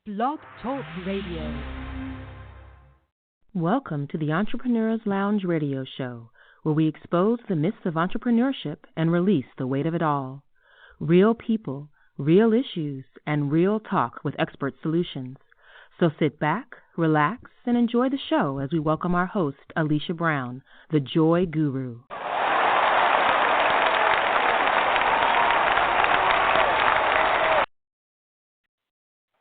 Blog Talk Radio. Welcome to the Entrepreneur's Lounge radio show, where we expose the myths of entrepreneurship and release the weight of it all. Real people, real issues, and real talk with expert solutions. So sit back, relax, and enjoy the show as we welcome our host, Alicia Brown, the Joy Guru.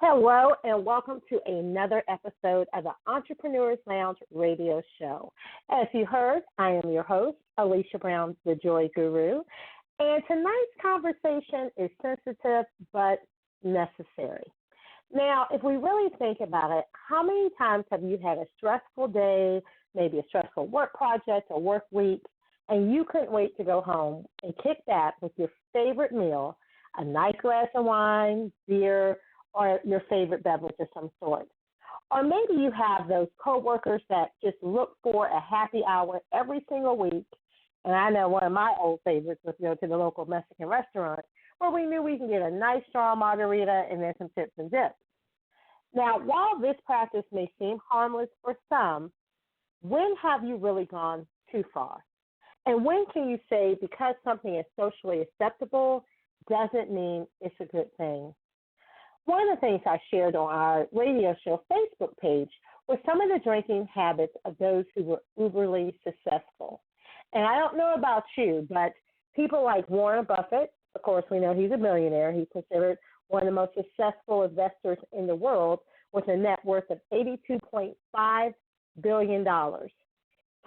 Hello, and welcome to another episode of the Entrepreneur's Lounge radio show. As you heard, I am your host, Alicia Brown, the Joy Guru, and tonight's conversation is sensitive but necessary. Now, if we really think about it, how many times have you had a stressful day, maybe a stressful work project or work week, and you couldn't wait to go home and kick back with your favorite meal, a nice glass of wine, beer, or your favorite beverage of some sort? Or maybe you have those coworkers that just look for a happy hour every single week. And I know one of my old favorites was to go to the local Mexican restaurant where we knew we can get a nice strong margarita and then some chips and dips. Now, while this practice may seem harmless for some, when have you really gone too far? And when can you say because something is socially acceptable doesn't mean it's a good thing? One of the things I shared on our radio show Facebook page was some of the drinking habits of those who were uberly successful. And I don't know about you, but people like Warren Buffett, of course, we know he's a millionaire. He's considered one of the most successful investors in the world with a net worth of $82.5 billion.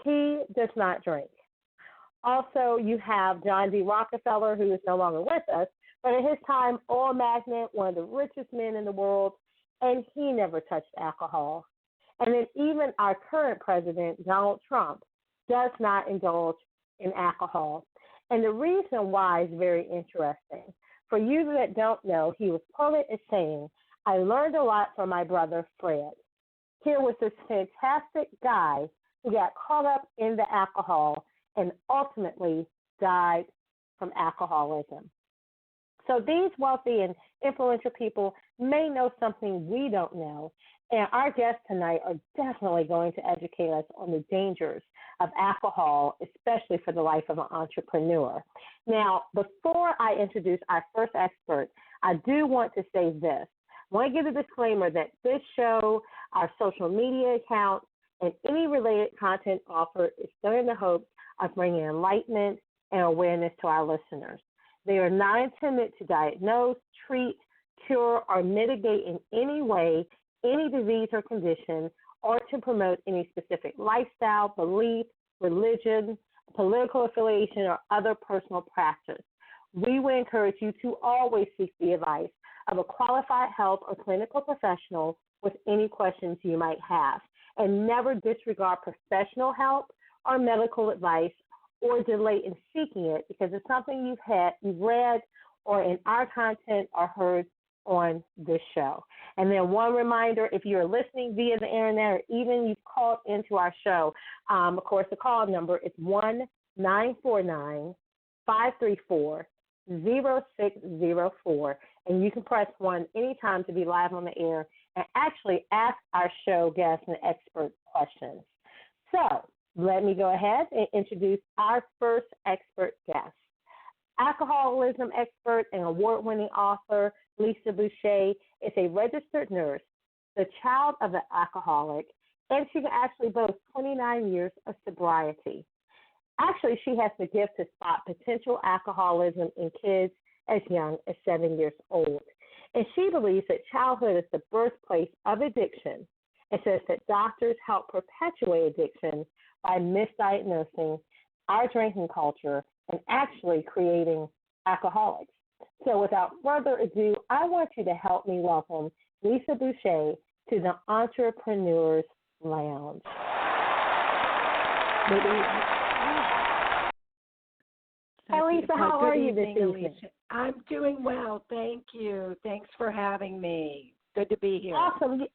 He does not drink. Also, you have John D. Rockefeller, who is no longer with us, but at his time, oil magnate, one of the richest men in the world, and he never touched alcohol. And then even our current president, Donald Trump, does not indulge in alcohol. And the reason why is very interesting. For you that don't know, he was quoted as saying, "I learned a lot from my brother Fred." Here was this fantastic guy who got caught up in the alcohol and ultimately died from alcoholism. So these wealthy and influential people may know something we don't know, and our guests tonight are definitely going to educate us on the dangers of alcohol, especially for the life of an entrepreneur. Now, before I introduce our first expert, I do want to say this. I want to give a disclaimer that this show, our social media accounts, and any related content offered is done in the hopes of bringing enlightenment and awareness to our listeners. They are not intended to diagnose, treat, cure, or mitigate in any way any disease or condition, or to promote any specific lifestyle, belief, religion, political affiliation, or other personal practice. We would encourage you to always seek the advice of a qualified health or clinical professional with any questions you might have, and never disregard professional help or medical advice or delay in seeking it because it's something you've read or in our content or heard on this show. And then one reminder, if you're listening via the internet or even you've called into our show, of course, the call number is 1-949-534-0604, and you can press 1 anytime to be live on the air and actually ask our show guests and experts questions. So, let me go ahead and introduce our first expert guest. Alcoholism expert and award-winning author Lisa Boucher is a registered nurse, the child of an alcoholic, and she can actually boast 29 years of sobriety. Actually, she has the gift to spot potential alcoholism in kids as young as 7 years old. And she believes that childhood is the birthplace of addiction and says that doctors help perpetuate addiction by misdiagnosing our drinking culture and actually creating alcoholics. So without further ado, I want you to help me welcome Lisa Boucher to the Entrepreneur's Lounge. Hi, Lisa. How are you this evening? Alicia. I'm doing well. Thank you. Thanks for having me. Good to be here. Awesome.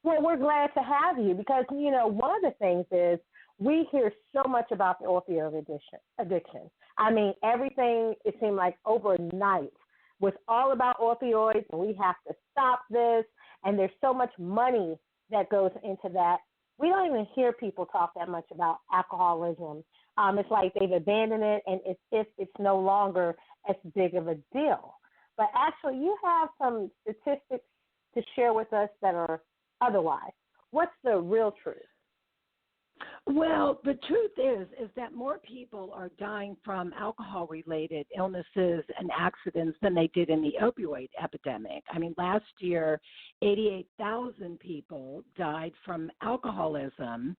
Well, we're glad to have you because, one of the things is we hear so much about the opioid addiction. I mean, everything, it seemed like overnight was all about opioids, and we have to stop this. and there's so much money that goes into that. We don't even hear people talk that much about alcoholism. It's like they've abandoned it, and it's if it's no longer as big of a deal. But actually, you have some statistics to share with us that are otherwise. What's the real truth? Well, the truth is that more people are dying from alcohol-related illnesses and accidents than they did in the opioid epidemic. I mean, last year, 88,000 people died from alcoholism,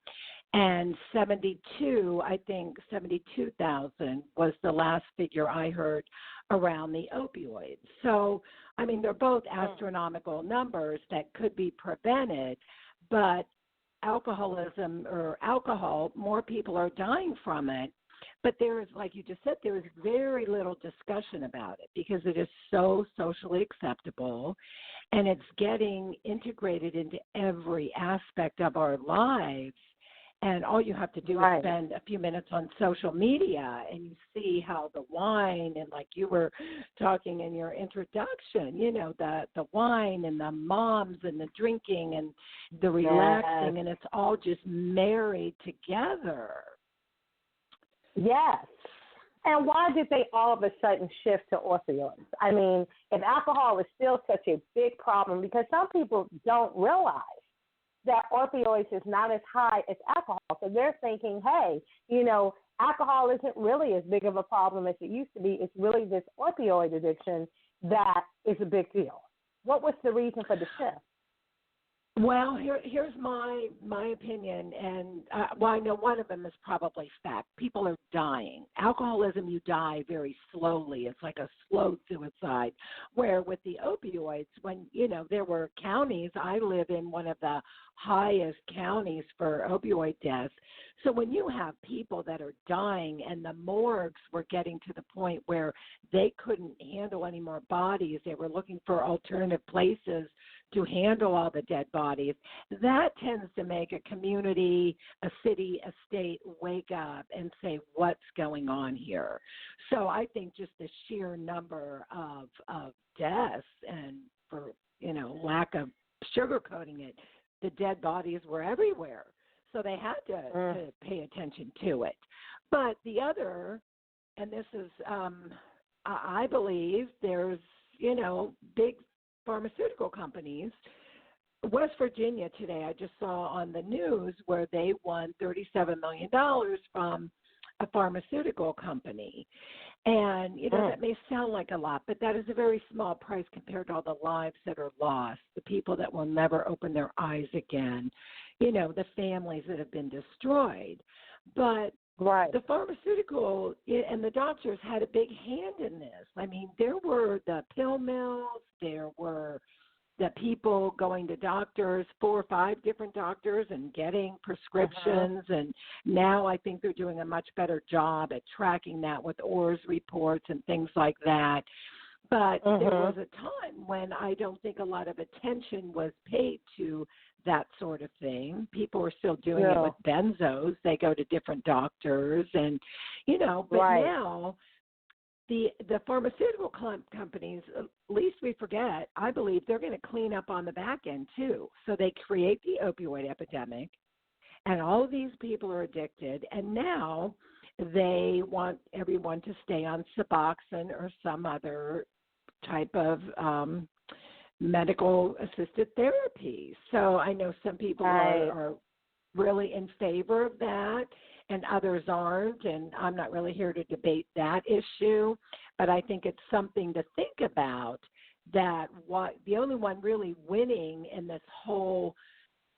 and 72,000 was the last figure I heard around the opioids. So, I mean, they're both astronomical numbers that could be prevented, but alcoholism or alcohol, more people are dying from it. But there is, like you just said, there is very little discussion about it because it is so socially acceptable and it's getting integrated into every aspect of our lives. And all you have to do is spend a few minutes on social media and you see how the wine, and like you were talking in your introduction, you know, the wine and the moms and the drinking and the relaxing, and it's all just married together. Yes. And why did they all of a sudden shift to opioids? I mean, if alcohol is still such a big problem, because some people don't realize that opioids is not as high as alcohol. So they're thinking, hey, you know, alcohol isn't really as big of a problem as it used to be. It's really this opioid addiction that is a big deal. What was the reason for the shift? Well, here's my opinion, and I know one of them is probably fact. People are dying. Alcoholism, you die very slowly. It's like a slow suicide, where with the opioids, when, you know, there were counties, I live in one of the highest counties for opioid deaths. So when you have people that are dying and the morgues were getting to the point where they couldn't handle any more bodies, they were looking for alternative places to handle all the dead bodies, that tends to make a community, a city, a state wake up and say, what's going on here? So I think just the sheer number of deaths, and for, you know, lack of sugarcoating it, the dead bodies were everywhere. So they had to pay attention to it. But the other, and this is, I believe there's, you know, big pharmaceutical companies. West Virginia today, I just saw on the news where they won $37 million from a pharmaceutical company. And, you know, that may sound like a lot, but that is a very small price compared to all the lives that are lost, the people that will never open their eyes again, you know, the families that have been destroyed. But the pharmaceutical and the doctors had a big hand in this. I mean, there were the pill mills, there were the people going to doctors, 4 or 5 different doctors, and getting prescriptions. And now I think they're doing a much better job at tracking that with ORS reports and things like that. But there was a time when I don't think a lot of attention was paid to that sort of thing. People are still doing it with benzos. They go to different doctors and, you know, but now the pharmaceutical companies, at least we forget, I believe they're going to clean up on the back end too. So they create the opioid epidemic and all of these people are addicted, and now they want everyone to stay on Suboxone or some other type of medical assisted therapy. So I know some people are really in favor of that and others aren't, and I'm not really here to debate that issue, but I think it's something to think about, that the only one really winning in this whole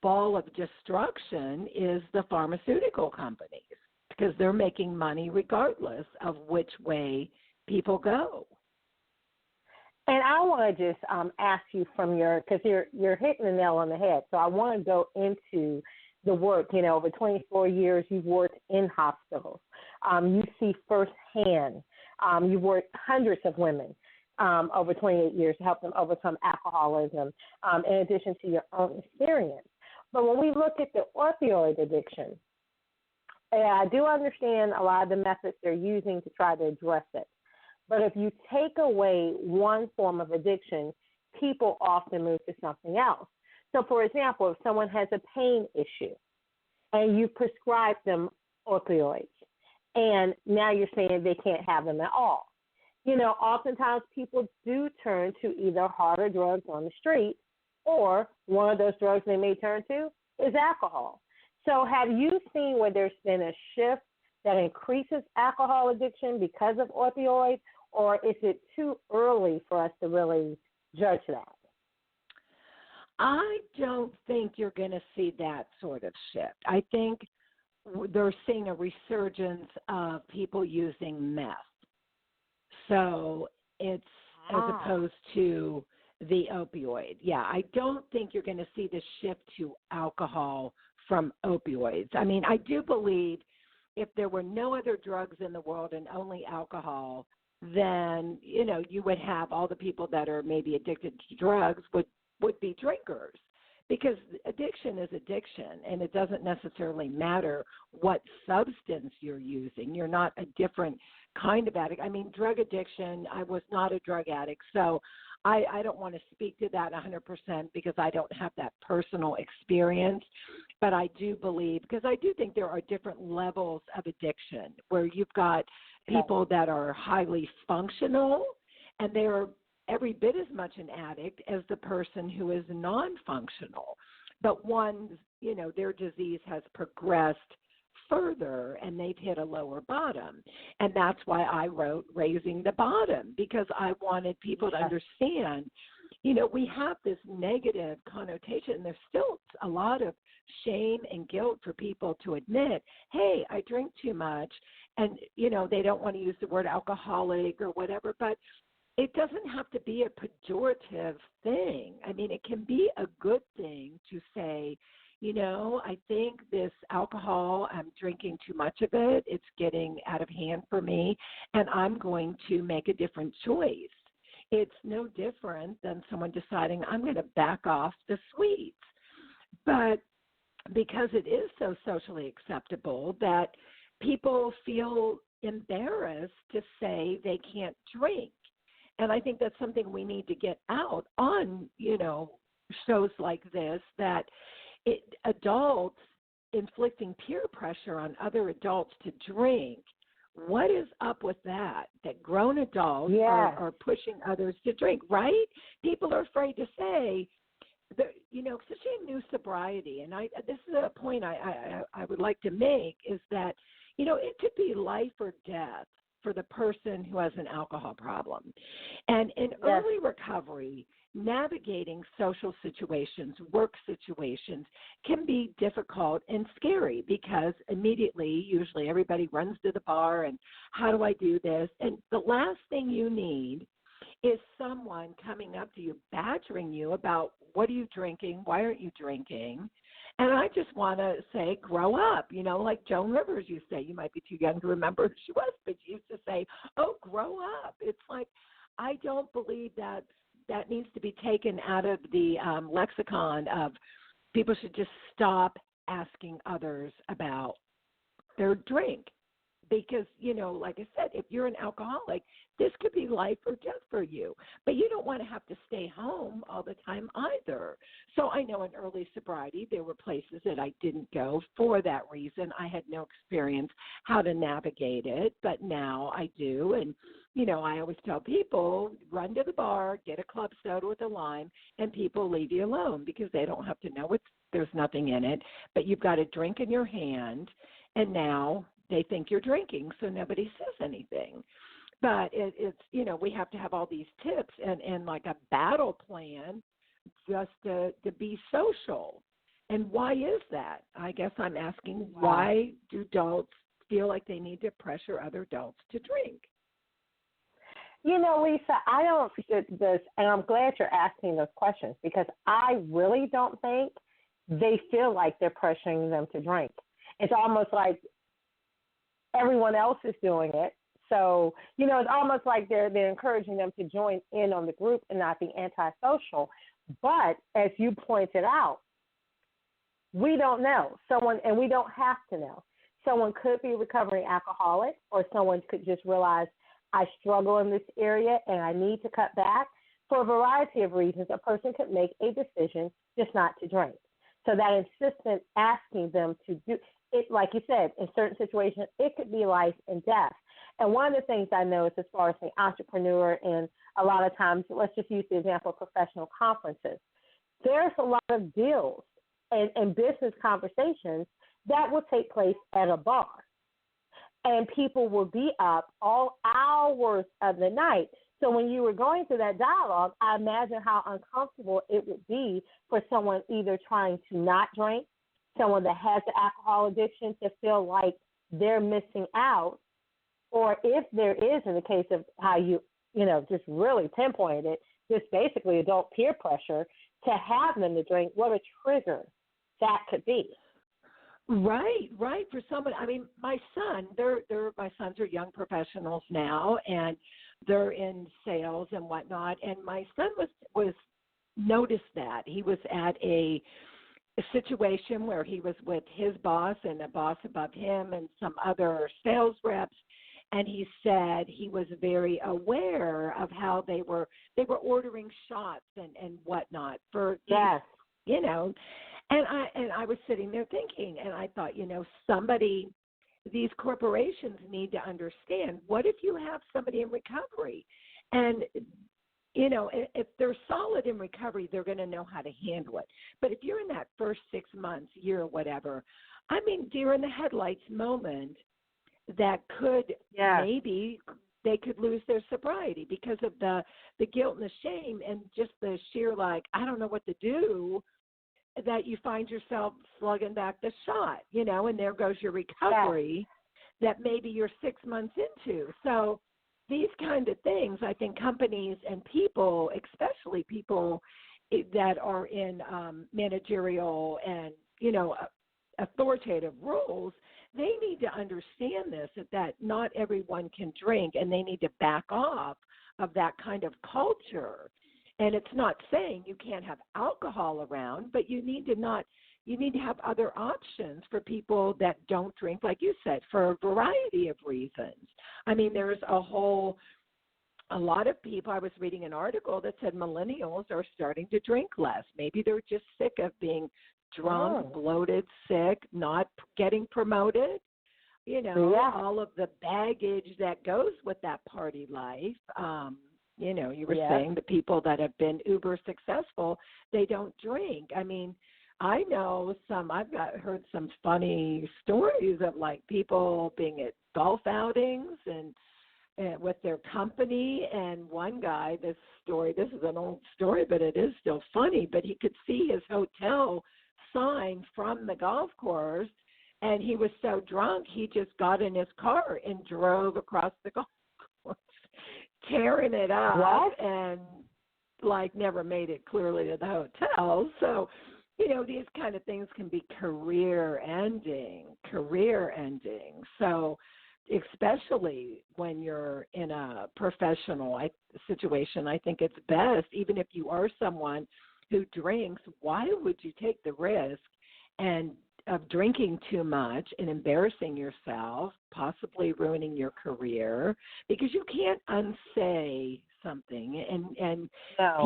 ball of destruction is the pharmaceutical companies, because they're making money regardless of which way people go. And I want to just ask you from because you're hitting the nail on the head. So I want to go into the work. You know, over 24 years, you've worked in hospitals. You see firsthand. You've worked hundreds of women over 28 years to help them overcome alcoholism, in addition to your own experience. But when we look at the opioid addiction, I do understand a lot of the methods they're using to try to address it. But if you take away one form of addiction, people often move to something else. So, for example, if someone has a pain issue and you prescribe them opioids, and now you're saying they can't have them at all. Oftentimes people do turn to either harder drugs on the street, or one of those drugs they may turn to is alcohol. So have you seen where there's been a shift that increases alcohol addiction because of opioids, or is it too early for us to really judge that? I don't think you're going to see that sort of shift. I think they're seeing a resurgence of people using meth. So it's as opposed to the opioid. Yeah, I don't think you're going to see the shift to alcohol from opioids. I mean, I do believe if there were no other drugs in the world and only alcohol, then, you would have all the people that are maybe addicted to drugs would be drinkers. Because addiction is addiction, and it doesn't necessarily matter what substance you're using. You're not a different kind of addict. I mean, drug addiction, I was not a drug addict, so I don't want to speak to that 100% because I don't have that personal experience. But I do believe, because I do think there are different levels of addiction where you've got people that are highly functional and they're every bit as much an addict as the person who is non-functional. But one's, their disease has progressed further and they've hit a lower bottom. And that's why I wrote Raising the Bottom, because I wanted people to understand, we have this negative connotation. There's still a lot of shame and guilt for people to admit, hey, I drink too much. And, they don't want to use the word alcoholic or whatever, but it doesn't have to be a pejorative thing. I mean, it can be a good thing to say, I think this alcohol, I'm drinking too much of it. It's getting out of hand for me, and I'm going to make a different choice. It's no different than someone deciding I'm going to back off the sweets. But because it is so socially acceptable that people feel embarrassed to say they can't drink. And I think that's something we need to get out on, shows like this, that adults inflicting peer pressure on other adults to drink. What is up with that? That grown adults are pushing others to drink, right? People are afraid to say, especially in new sobriety. And this is a point I would like to make is that, it could be life or death for the person who has an alcohol problem. And in early recovery, navigating social situations, work situations can be difficult and scary because immediately, usually everybody runs to the bar and how do I do this? And the last thing you need is someone coming up to you, badgering you about what are you drinking? Why aren't you drinking? And I just want to say, grow up, like Joan Rivers used to say. You might be too young to remember who she was, but she used to say, oh, grow up. It's like, I don't believe that needs to be taken out of the lexicon of people should just stop asking others about their drink. Because, like I said, if you're an alcoholic, this could be life or death for you. But you don't want to have to stay home all the time either. So I know in early sobriety, there were places that I didn't go for that reason. I had no experience how to navigate it, but now I do. And, I always tell people, run to the bar, get a club soda with a lime, and people leave you alone because they don't have to know there's nothing in it. But you've got a drink in your hand, and now they think you're drinking, so nobody says anything. But it's we have to have all these tips and like a battle plan just to be social. And why is that? I guess I'm asking, why do adults feel like they need to pressure other adults to drink? Lisa, I don't fit this, and I'm glad you're asking those questions because I really don't think they feel like they're pressuring them to drink. It's almost like everyone else is doing it. So, it's almost like they're encouraging them to join in on the group and not be antisocial. But as you pointed out, we don't know. And we don't have to know. Someone could be a recovering alcoholic, or someone could just realize I struggle in this area and I need to cut back. For a variety of reasons, a person could make a decision just not to drink. So that insistent asking them to do it, like you said, in certain situations, it could be life and death. And one of the things I know is as far as the entrepreneur, and a lot of times, let's just use the example of professional conferences. There's a lot of deals and business conversations that will take place at a bar. And people will be up all hours of the night. So when you were going through that dialogue, I imagine how uncomfortable it would be for someone either trying to not drink, someone that has the alcohol addiction to feel like they're missing out, or if there is, in the case of how you just really pinpointed it, just basically adult peer pressure to have them to drink, what a trigger that could be. Right. For someone, I mean, my sons are young professionals now, and they're in sales and whatnot. And my son was noticed that he was at a situation where he was with his boss and a boss above him and some other sales reps. And he said he was very aware of how they were ordering shots and whatnot for yes. And I was sitting there thinking, and I thought, these corporations need to understand, what if you have somebody in recovery? And, if they're solid in recovery, they're going to know how to handle it. But if you're in that first 6 months, year, whatever, I mean, deer in the headlights moment, that could maybe they could lose their sobriety because of the guilt and the shame and just the sheer, I don't know what to do, that you find yourself slugging back the shot, and there goes your recovery that maybe you're 6 months into. So these kind of things, I think companies and people, especially people that are in managerial and, authoritative roles, they need to understand this, that not everyone can drink, and they need to back off of that kind of culture. And it's not saying you can't have alcohol around, but you need to have other options for people that don't drink, like you said, for a variety of reasons. I mean, there's a lot of people. I was reading an article that said millennials are starting to drink less. Maybe they're just sick of being drunk, bloated, sick, not getting promoted. All of the baggage that goes with that party life. You were saying the people that have been uber successful, they don't drink. I mean, I know I've heard some funny stories of people being at golf outings and with their company. And one guy, this is an old story, but it is still funny, but he could see his hotel sign from the golf course, and he was so drunk, he just got in his car and drove across the golf course, tearing it up and never made it clearly to the hotel. So, these kind of things can be career ending. So especially when you're in a professional situation, I think it's best, even if you are someone who drinks, why would you take the risk of drinking too much and embarrassing yourself, possibly ruining your career, because you can't unsay something, and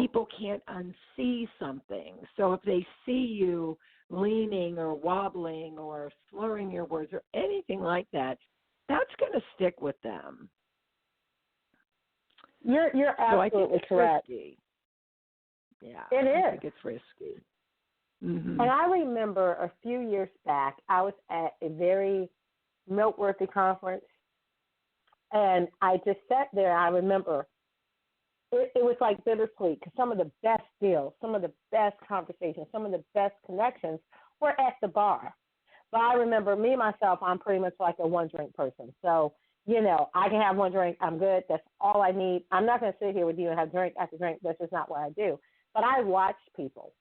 people can't unsee something. So if they see you leaning or wobbling or slurring your words or anything like that, that's going to stick with them. You're absolutely correct. Risky. Yeah, it is. I think it's risky. Mm-hmm. And I remember a few years back, I was at a very noteworthy conference, and I just sat there. I remember it was like bittersweet, because some of the best deals, some of the best conversations, some of the best connections were at the bar. But I remember myself, I'm pretty much like a one-drink person. So, I can have one drink. I'm good. That's all I need. I'm not going to sit here with you and have drink after drink. That's just not what I do. But I watch people.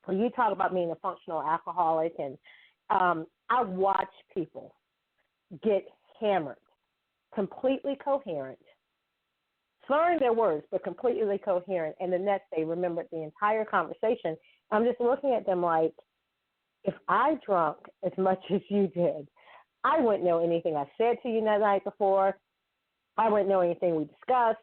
When you talk about being a functional alcoholic, and I watch people get hammered, completely coherent, slurring their words, but completely coherent, and the next day remembered the entire conversation. I'm just looking at them like, if I drunk as much as you did, I wouldn't know anything I said to you that night before. I wouldn't know anything we discussed.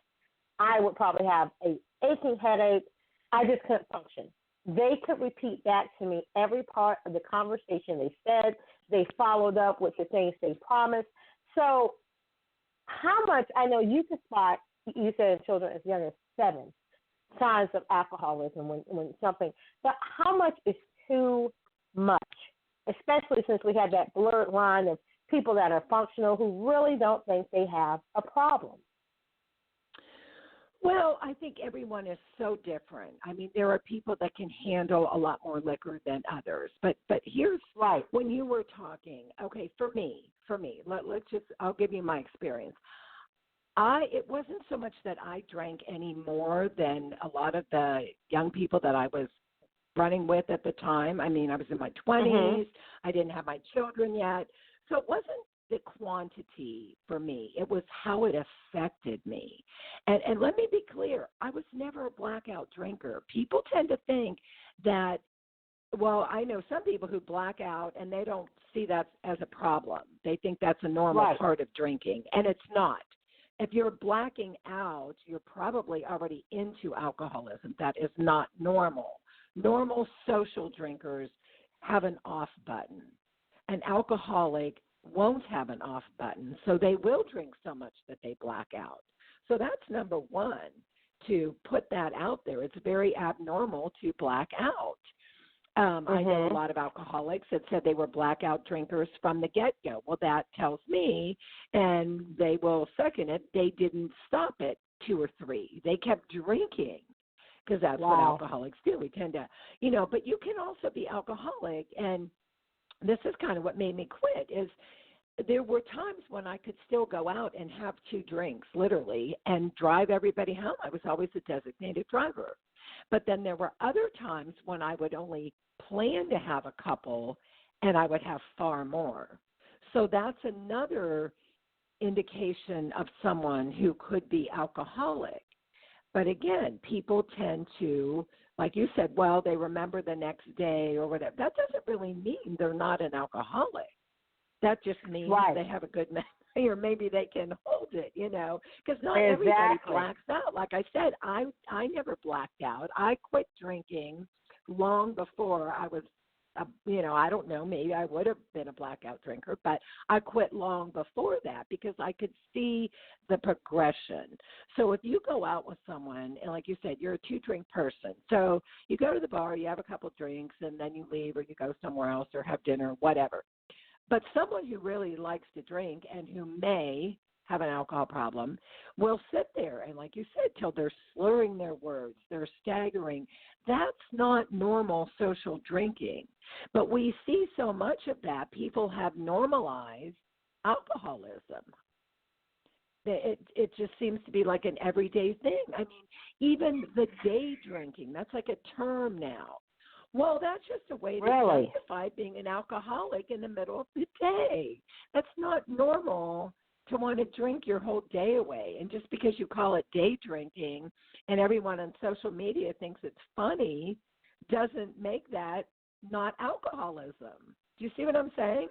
I would probably have a aching headache, I just couldn't function. They could repeat back to me every part of the conversation they said. They followed up with the things they promised. So how much, I know you can spot, you said in children as young as 7, signs of alcoholism when something, but how much is too much, especially since we have that blurred line of people that are functional who really don't think they have a problem? Well, I think everyone is so different. I mean, there are people that can handle a lot more liquor than others. But here's right. When you were talking, okay, for me, I'll give you my experience. It wasn't so much that I drank any more than a lot of the young people that I was running with at the time. I mean, I was in my 20s. Mm-hmm. I didn't have my children yet. So it wasn't the quantity for me. It was how it affected me. And let me be clear, I was never a blackout drinker. People tend to think that, well, I know some people who black out and they don't see that as a problem. They think that's a normal right. part of drinking, and it's not. If you're blacking out, you're probably already into alcoholism. That is not normal. Normal social drinkers have an off button. An alcoholic won't have an off button, so they will drink so much that they black out. So that's number one, to put that out there. It's very abnormal to black out. I know a lot of alcoholics that said they were blackout drinkers from the get-go. Well, that tells me, and they will second it, they didn't stop at 2 or 3. They kept drinking, because that's what alcoholics do. We tend to, but you can also be alcoholic, and this is kind of what made me quit, is there were times when I could still go out and have 2 drinks, literally, and drive everybody home. I was always a designated driver. But then there were other times when I would only plan to have a couple, and I would have far more. So that's another indication of someone who could be alcoholic. But again, people tend to, like you said, well, they remember the next day or whatever. That doesn't really mean they're not an alcoholic. That just means they have a good memory, or maybe they can hold it, because not everybody blacks out. Like I said, I never blacked out. I quit drinking long before I was, I don't know, maybe I would have been a blackout drinker, but I quit long before that because I could see the progression. So if you go out with someone, and like you said, you're a 2-drink person, so you go to the bar, you have a couple drinks, and then you leave, or you go somewhere else or have dinner, whatever. But someone who really likes to drink and who may have an alcohol problem will sit there and, like you said, till they're slurring their words, they're staggering. That's not normal social drinking. But we see so much of that. People have normalized alcoholism. It just seems to be like an everyday thing. I mean, even the day drinking, that's like a term now. Well, that's just a way to justify being an alcoholic in the middle of the day. That's not normal to want to drink your whole day away. And just because you call it day drinking and everyone on social media thinks it's funny doesn't make that not alcoholism. Do you see what I'm saying?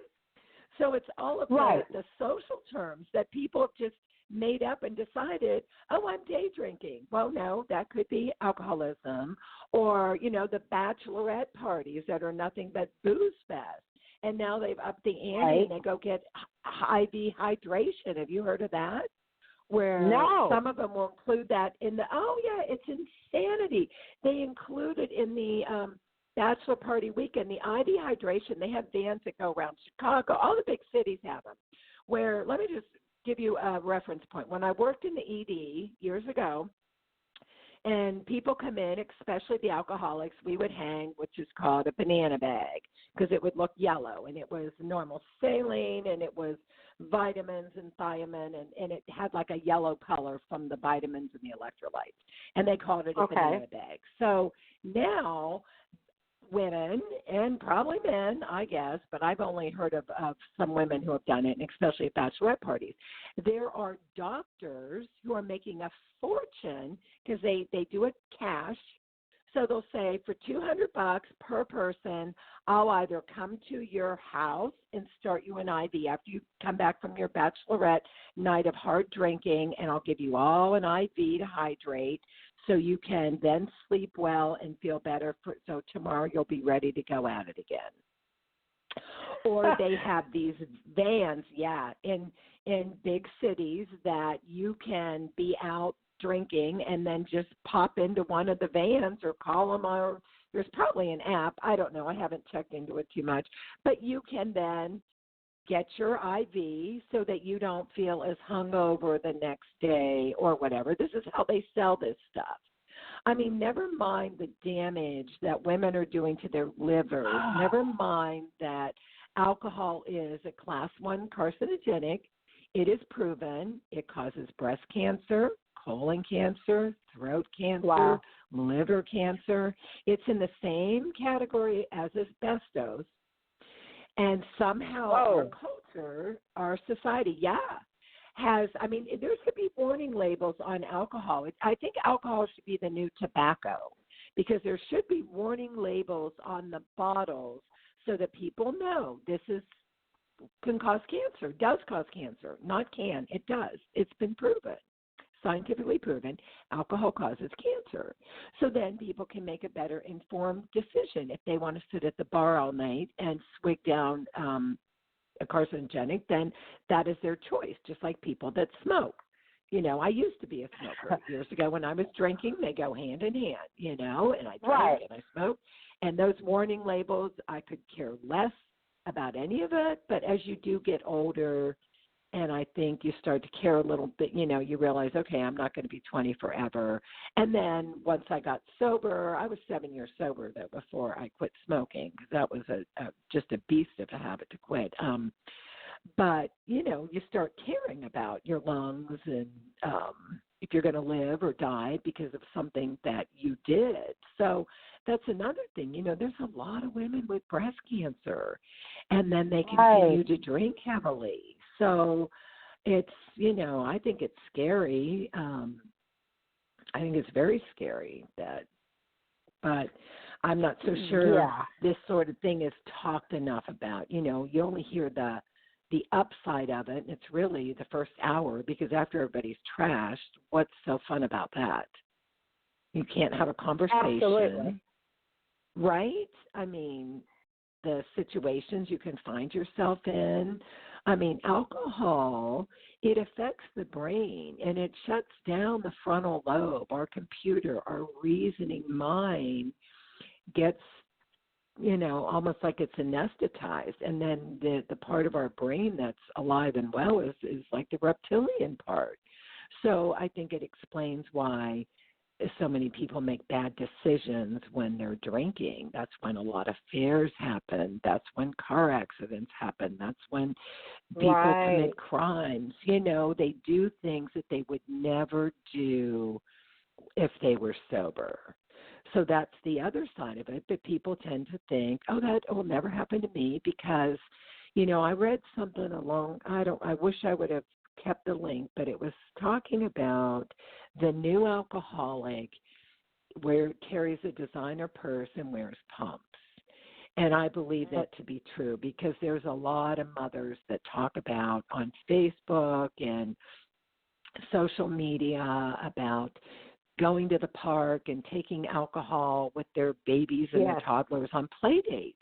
So it's all about the social terms that people have just made up and decided, oh, I'm day drinking. Well, no, that could be alcoholism. Or, the bachelorette parties that are nothing but booze fest. And now they've upped the ante and they go get IV hydration. Have you heard of that? Where some of them will include that in the, it's insanity. They include it in the bachelor party weekend, the IV hydration. They have vans that go around Chicago. All the big cities have them. Where, let me just give you a reference point. When I worked in the ED years ago, and people come in, especially the alcoholics, we would hang, which is called a banana bag, because it would look yellow, and it was normal saline, and it was vitamins and thiamine, and it had like a yellow color from the vitamins and the electrolytes, and they called it a banana bag. So now women, and probably men, I guess, but I've only heard of some women who have done it, and especially at bachelorette parties. There are doctors who are making a fortune because they do it cash. So they'll say, for $200 per person, I'll either come to your house and start you an IV after you come back from your bachelorette night of hard drinking, and I'll give you all an IV to hydrate so you can then sleep well and feel better. So tomorrow you'll be ready to go at it again. Or they have these vans, in big cities that you can be out drinking and then just pop into one of the vans or call them, or there's probably an app. I don't know. I haven't checked into it too much. But you can then get your IV so that you don't feel as hungover the next day or whatever. This is how they sell this stuff. I mean, never mind the damage that women are doing to their livers. Never mind that alcohol is a class 1 carcinogenic. It is proven. It causes breast cancer, colon cancer, throat cancer, liver cancer. It's in the same category as asbestos. And somehow our culture, our society, has, I mean, there should be warning labels on alcohol. I think alcohol should be the new tobacco, because there should be warning labels on the bottles so that people know this can cause cancer, does cause cancer, not can, it does. It's been proven, scientifically proven, alcohol causes cancer. So then people can make a better informed decision. If they want to sit at the bar all night and swig down a carcinogenic, then that is their choice, just like people that smoke. You know, I used to be a smoker. Years ago when I was drinking, they go hand in hand, you know, and I drank and I smoked. And those warning labels, I could care less about any of it. But as you do get older, and I think you start to care a little bit, you know, you realize, okay, I'm not going to be 20 forever. And then once I got sober, I was 7 years sober though before I quit smoking, because that was just a beast of a habit to quit. But, you know, you start caring about your lungs and if you're going to live or die because of something that you did. So that's another thing. You know, there's a lot of women with breast cancer, and then they continue to drink heavily. So it's, you know, I think it's scary. I think it's very scary but I'm not so sure this sort of thing is talked enough about. You know, you only hear the upside of it, and it's really the first hour, because after everybody's trashed, what's so fun about that? You can't have a conversation. Absolutely. Right? I mean, the situations you can find yourself in. I mean, alcohol, it affects the brain, and it shuts down the frontal lobe. Our computer, our reasoning mind gets, you know, almost like it's anesthetized. And then the part of our brain that's alive and well is like the reptilian part. So I think it explains why so many people make bad decisions when they're drinking. That's when a lot of affairs happen. That's when car accidents happen. That's when people commit crimes. You know, they do things that they would never do if they were sober. So that's the other side of it, that people tend to think, oh, that will never happen to me, because, you know, I read something I wish I would have kept the link, but it was talking about the new alcoholic where carries a designer purse and wears pumps. And I believe that to be true, because there's a lot of mothers that talk about on Facebook and social media about going to the park and taking alcohol with their babies and their toddlers on play dates.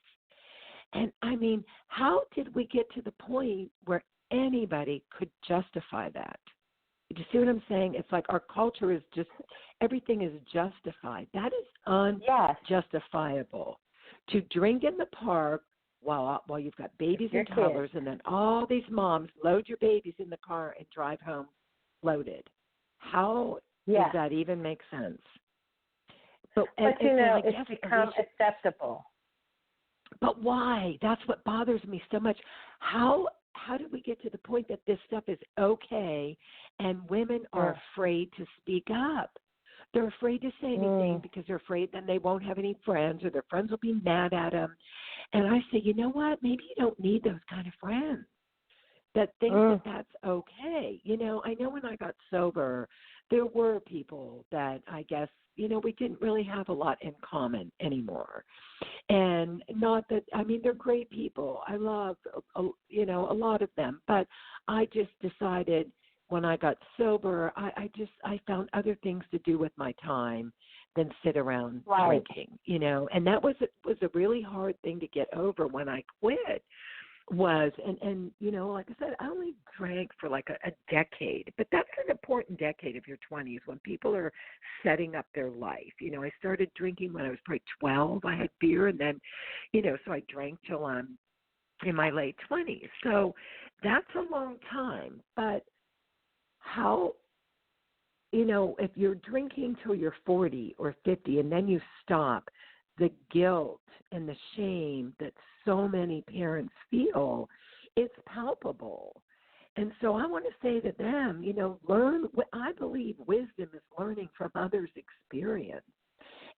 And I mean, how did we get to the point where anybody could justify that? Do you see what I'm saying? It's like our culture is just, everything is justified. That is unjustifiable. To drink in the park while you've got babies and toddlers, and then all these moms load your babies in the car and drive home loaded. How does that even make sense? But you know, it's become acceptable. But why? That's what bothers me so much. How did we get to the point that this stuff is okay and women are afraid to speak up? They're afraid to say anything because they're afraid then they won't have any friends, or their friends will be mad at them. And I say, you know what? Maybe you don't need those kind of friends that think that that's okay. You know, I know when I got sober, there were people that I guess, you know, we didn't really have a lot in common anymore. And not that, I mean, they're great people. I love, you know, a lot of them. But I just decided when I got sober, I found other things to do with my time than sit around drinking, you know, and that was a really hard thing to get over when I quit. And you know, like I said, I only drank for like a decade, but that's an important decade of your 20s when people are setting up their life. You know, I started drinking when I was probably 12. I had beer, and then, you know, so I drank till I'm in my late 20s. So that's a long time. But how, you know, if you're drinking till you're 40 or 50 and then you stop, the guilt and the shame that so many parents feel, it's palpable. And so I want to say to them, you know, I believe wisdom is learning from others' experience.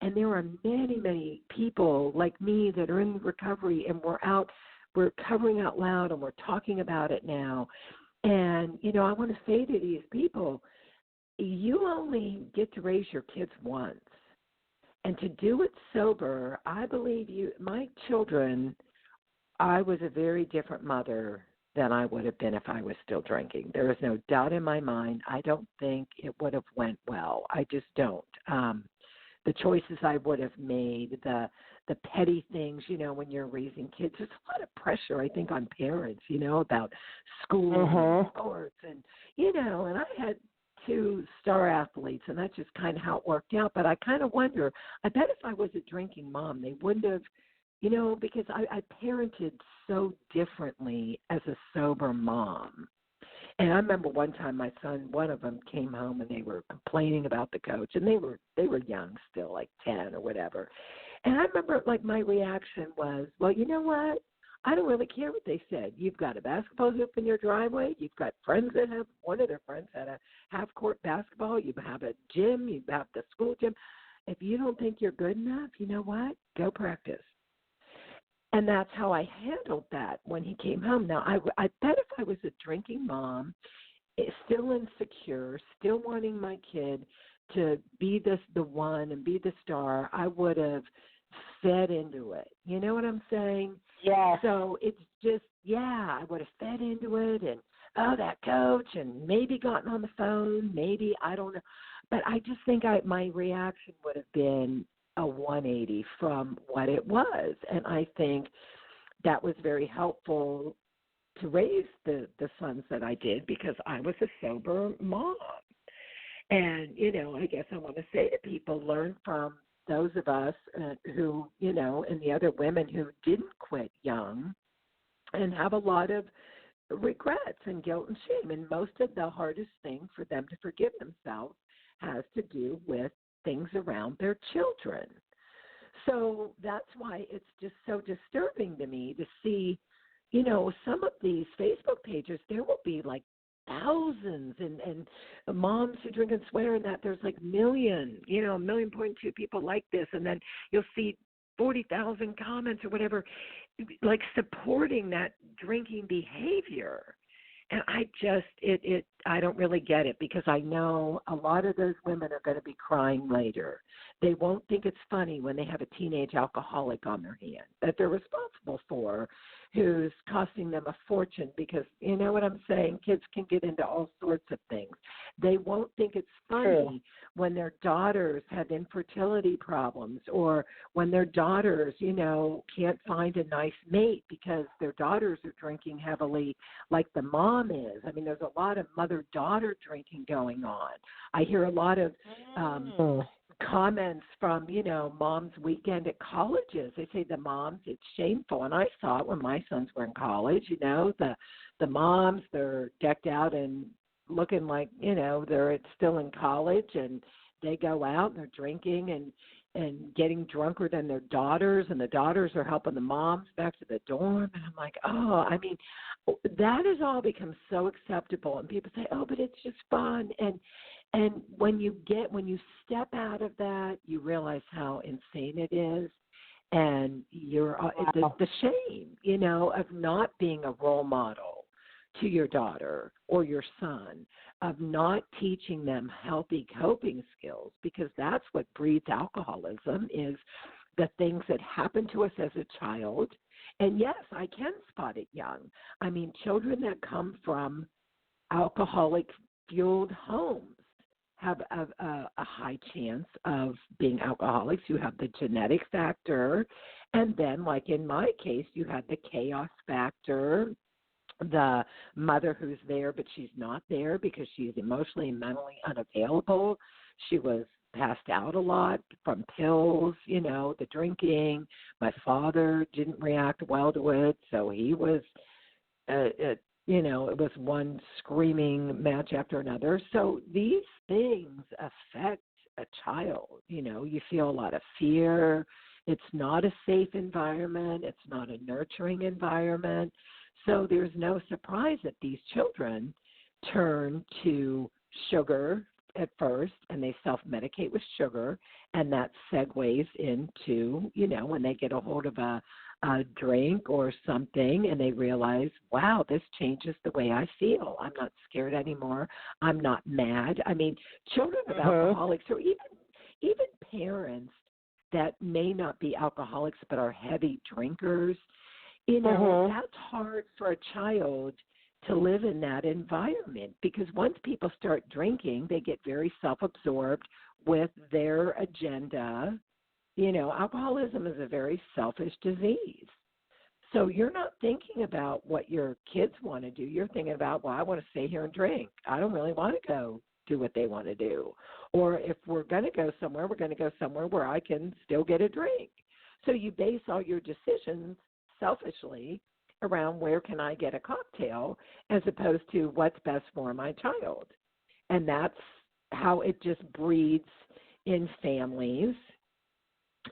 And there are many, many people like me that are in recovery, and we're covering out loud, and we're talking about it now. And, you know, I want to say to these people, you only get to raise your kids once. And to do it sober, I believe my children, I was a very different mother than I would have been if I was still drinking. There is no doubt in my mind. I don't think it would have went well. I just don't. The choices I would have made, the petty things, you know, when you're raising kids, there's a lot of pressure, I think, on parents, you know, about school and sports. And, you know, and I had 2 star athletes, and that's just kind of how it worked out. But I kind of wonder, I bet if I was a drinking mom, they wouldn't have, you know, because I parented so differently as a sober mom. And I remember one time my son, one of them came home and they were complaining about the coach, and they were young still, like 10 or whatever. And I remember, like, my reaction was, well, you know what? I don't really care what they said. You've got a basketball hoop in your driveway. You've got friends that have, one of their friends had a half-court basketball. You have a gym. You have the school gym. If you don't think you're good enough, you know what? Go practice. And that's how I handled that when he came home. Now, I bet if I was a drinking mom, still insecure, still wanting my kid to be the one and be the star, I would have fed into it. You know what I'm saying? Yeah. So it's just, I would have fed into it, and, oh, that coach, and maybe gotten on the phone, maybe, I don't know. But I just think my reaction would have been a 180 from what it was. And I think that was very helpful to raise the sons that I did, because I was a sober mom. And, you know, I guess I want to say to people, learn from those of us who, you know, and the other women who didn't quit young and have a lot of regrets and guilt and shame. And most of the hardest thing for them to forgive themselves has to do with things around their children. So that's why it's just so disturbing to me to see, you know, some of these Facebook pages, there will be like thousands and moms who drink and swear, and that there's like 1.2 million people like this, and then you'll see 40,000 comments or whatever, like supporting that drinking behavior. And I don't really get it, because I know a lot of those women are going to be crying later. They won't think it's funny when they have a teenage alcoholic on their hand that they're responsible for, who's costing them a fortune, because, you know what I'm saying, kids can get into all sorts of things. They won't think it's funny when their daughters have infertility problems, or when their daughters, you know, can't find a nice mate because their daughters are drinking heavily like the mom is. I mean, there's a lot of mother-daughter drinking going on. I hear a lot of comments from, you know, moms' weekend at colleges. They say the moms, it's shameful. And I saw it when my sons were in college, you know, the moms, they're decked out and looking like, you know, they're still in college, and they go out and they're drinking and getting drunker than their daughters, and the daughters are helping the moms back to the dorm. And I'm like, oh, I mean, that has all become so acceptable. And people say, oh, but it's just fun. And when you step out of that, you realize how insane it is. And the shame, you know, of not being a role model to your daughter or your son, of not teaching them healthy coping skills, because that's what breeds alcoholism, is the things that happen to us as a child. And yes, I can spot it young. I mean, children that come from alcoholic fueled homes have a high chance of being alcoholics. You have the genetic factor, and then, like in my case, you have the chaos factor, the mother who's there, but she's not there because she's emotionally and mentally unavailable. She was passed out a lot from pills, the drinking. My father didn't react well to it, so he was, it was one screaming match after another. So these things affect a child. You feel a lot of fear. It's not a safe environment. It's not a nurturing environment. So there's no surprise that these children turn to sugar at first, and they self-medicate with sugar, and that segues into, when they get a hold of a drink or something, and they realize, wow, this changes the way I feel. I'm not scared anymore. I'm not mad. I mean, children of alcoholics, or even parents that may not be alcoholics but are heavy drinkers, that's hard for a child to live in that environment, because once people start drinking, they get very self-absorbed with their agenda. Alcoholism is a very selfish disease. So you're not thinking about what your kids want to do. You're thinking about, well, I want to stay here and drink. I don't really want to go do what they want to do. Or if we're going to go somewhere, we're going to go somewhere where I can still get a drink. So you base all your decisions selfishly around where can I get a cocktail, as opposed to what's best for my child. And that's how it just breeds in families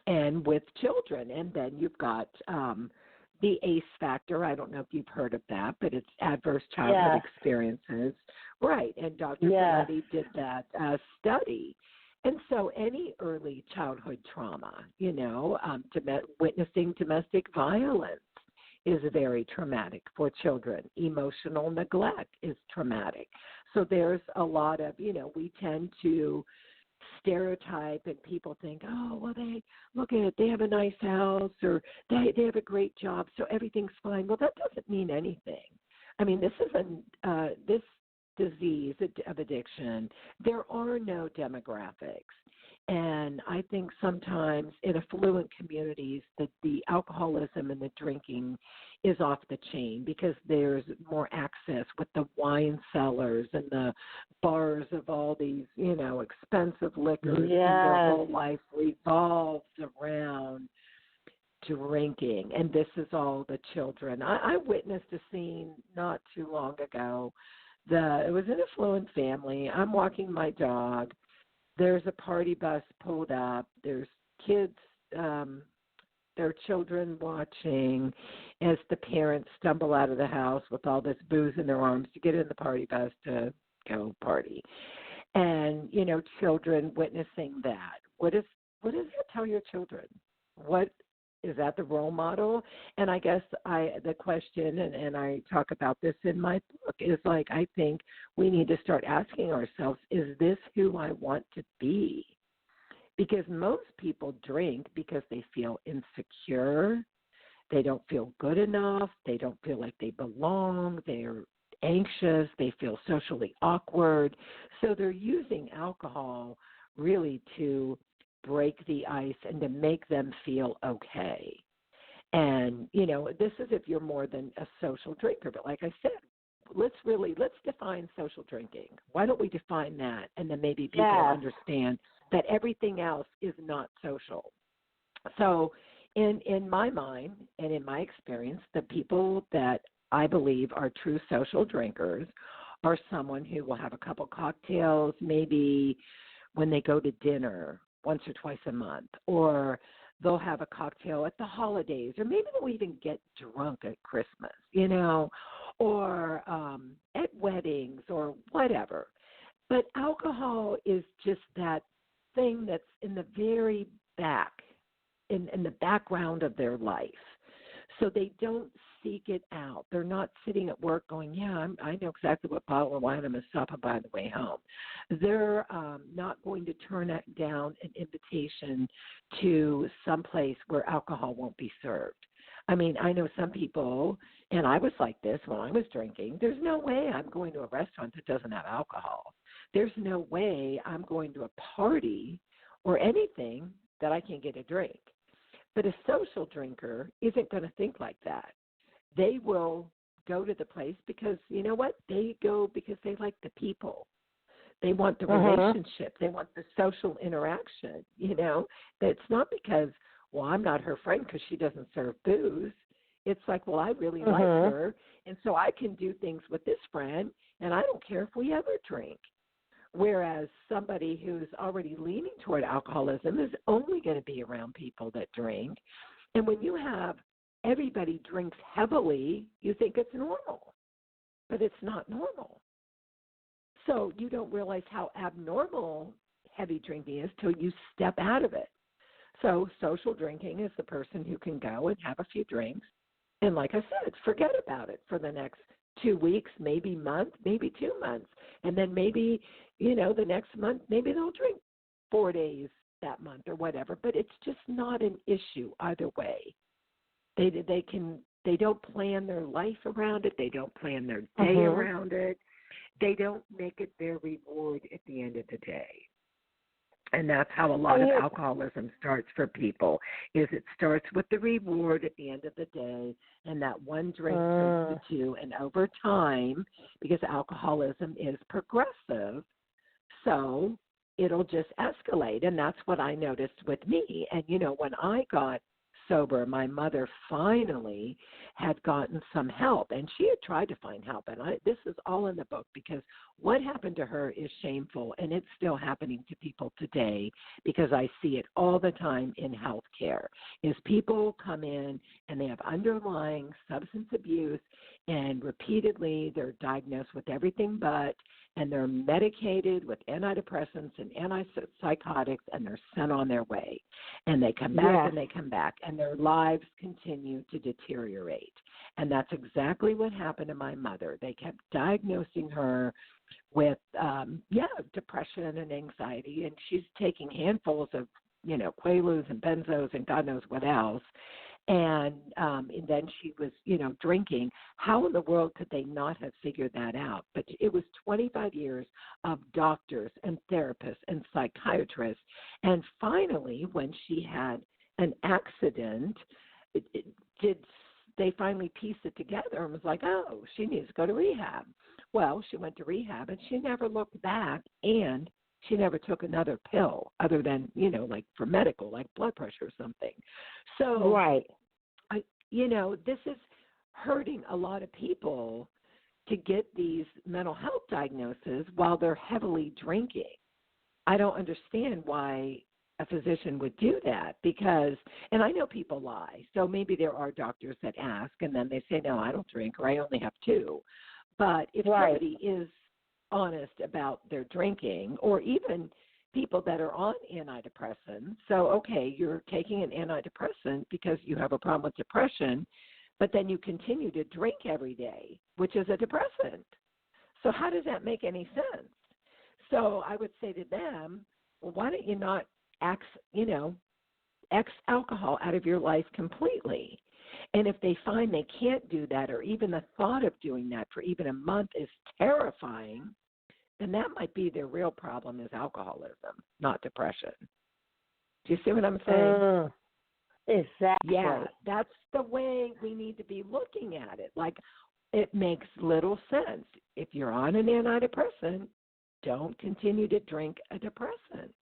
and with children. And then you've got the ACE factor. I don't know if you've heard of that, but it's adverse childhood experiences. Right. And Dr. Galletti did that study. And so any early childhood trauma, witnessing domestic violence is very traumatic for children. Emotional neglect is traumatic. So there's a lot of, we tend to stereotype, and people think, oh, well, they have a nice house, or they have a great job, so everything's fine. Well, that doesn't mean anything. I mean, this is this disease of addiction. There are no demographics. And I think sometimes in affluent communities that the alcoholism and the drinking is off the chain, because there's more access with the wine cellars and the bars of all these, expensive liquors. And their whole life revolves around drinking. And this is all the children. I witnessed a scene not too long ago. It was an affluent family. I'm walking my dog. There's a party bus pulled up. There's kids, their children watching as the parents stumble out of the house with all this booze in their arms to get in the party bus to go party. And, children witnessing that. What does that tell your children? What is that, the role model? And I guess the question, and I talk about this in my book, is like, I think we need to start asking ourselves, is this who I want to be? Because most people drink because they feel insecure. They don't feel good enough. They don't feel like they belong. They're anxious. They feel socially awkward. So they're using alcohol really to break the ice and to make them feel okay. And, this is if you're more than a social drinker. But like I said, let's define social drinking. Why don't we define that? And then maybe people understand that everything else is not social. So in my mind and in my experience, the people that I believe are true social drinkers are someone who will have a couple cocktails maybe when they go to dinner once or twice a month, or they'll have a cocktail at the holidays, or maybe they'll even get drunk at Christmas, or at weddings or whatever. But alcohol is just that thing that's in the very back, in the background of their life. So they don't seek it out. They're not sitting at work going, yeah, I know exactly what bottle of wine I'm going to stop and buy on the way home. They're not going to turn down an invitation to some place where alcohol won't be served. I mean, I know some people, and I was like this when I was drinking, there's no way I'm going to a restaurant that doesn't have alcohol. There's no way I'm going to a party or anything that I can get a drink. But a social drinker isn't going to think like that. They will go to the place because, you know what? They go because they like the people. They want the relationship. They want the social interaction, you know. It's not because, well, I'm not her friend because she doesn't serve booze. It's like, well, I really like her, and so I can do things with this friend, and I don't care if we ever drink. Whereas somebody who's already leaning toward alcoholism is only going to be around people that drink. And when you have everybody drinks heavily, you think it's normal, but it's not normal. So you don't realize how abnormal heavy drinking is till you step out of it. So social drinking is the person who can go and have a few drinks. And like I said, forget about it for the next 2 weeks, maybe month, maybe 2 months. And then maybe, you know, the next month, maybe they'll drink 4 days that month or whatever. But it's just not an issue either way. They don't plan their life around it. They don't plan their day around it. They don't make it their reward at the end of the day. And that's how a lot of alcoholism starts for people, is it starts with the reward at the end of the day, and that one drink turns to two. And over time, because alcoholism is progressive, so it'll just escalate. And that's what I noticed with me. And, you know, when I got sober, my mother finally had gotten some help, and she had tried to find help. And this is all in the book, because what happened to her is shameful, and it's still happening to people today, because I see it all the time in healthcare, is people come in and they have underlying substance abuse, and repeatedly they're diagnosed with everything but, and they're medicated with antidepressants and antipsychotics, and they're sent on their way. And they come back and they come back, and their lives continue to deteriorate. And that's exactly what happened to my mother. They kept diagnosing her with, depression and anxiety, and she's taking handfuls of, you know, Quaaludes and benzos and God knows what else. And then she was, you know, drinking. How in the world could they not have figured that out? But it was 25 years of doctors and therapists and psychiatrists. And finally, when she had an accident, they finally pieced it together and was like, oh, she needs to go to rehab. Well, she went to rehab, and she never looked back, and she never took another pill other than, you know, like for medical, like blood pressure or something. So, this is hurting a lot of people to get these mental health diagnoses while they're heavily drinking. I don't understand why a physician would do that, because, and I know people lie. So maybe there are doctors that ask, and then they say, no, I don't drink, or I only have 2. But if somebody is honest about their drinking, or even people that are on antidepressants. So, okay, you're taking an antidepressant because you have a problem with depression, but then you continue to drink every day, which is a depressant. So how does that make any sense? So I would say to them, well, why don't you not X alcohol out of your life completely? And if they find they can't do that, or even the thought of doing that for even a month is terrifying, then that might be their real problem, is alcoholism, not depression. Do you see what I'm saying? Exactly. Yeah, that's the way we need to be looking at it. Like, it makes little sense. If you're on an antidepressant, don't continue to drink a depressant.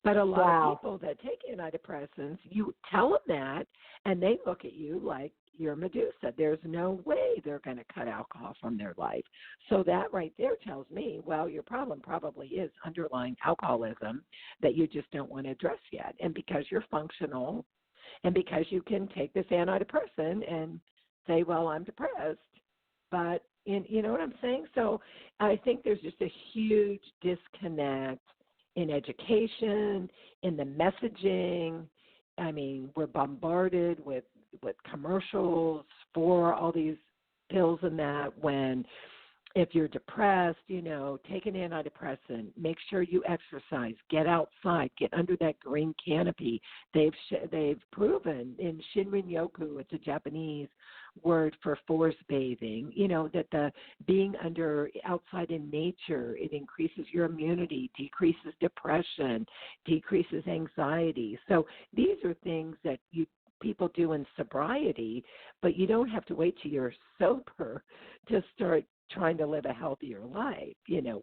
But a lot of people that take antidepressants, you tell them that, and they look at you like you're Medusa. There's no way they're going to cut alcohol from their life. So that right there tells me, well, your problem probably is underlying alcoholism that you just don't want to address yet. And because you're functional, and because you can take this antidepressant and say, well, I'm depressed, but you know what I'm saying? So I think there's just a huge disconnect in education, in the messaging, I mean, we're bombarded with commercials for all these pills and that. When if you're depressed, take an antidepressant, make sure you exercise, get outside, get under that green canopy. They've proven in Shinrin-yoku, it's a Japanese word for forest bathing, that the being outside in nature, it increases your immunity, decreases depression, decreases anxiety. So these are things that people do in sobriety, but you don't have to wait till you're sober to start trying to live a healthier life,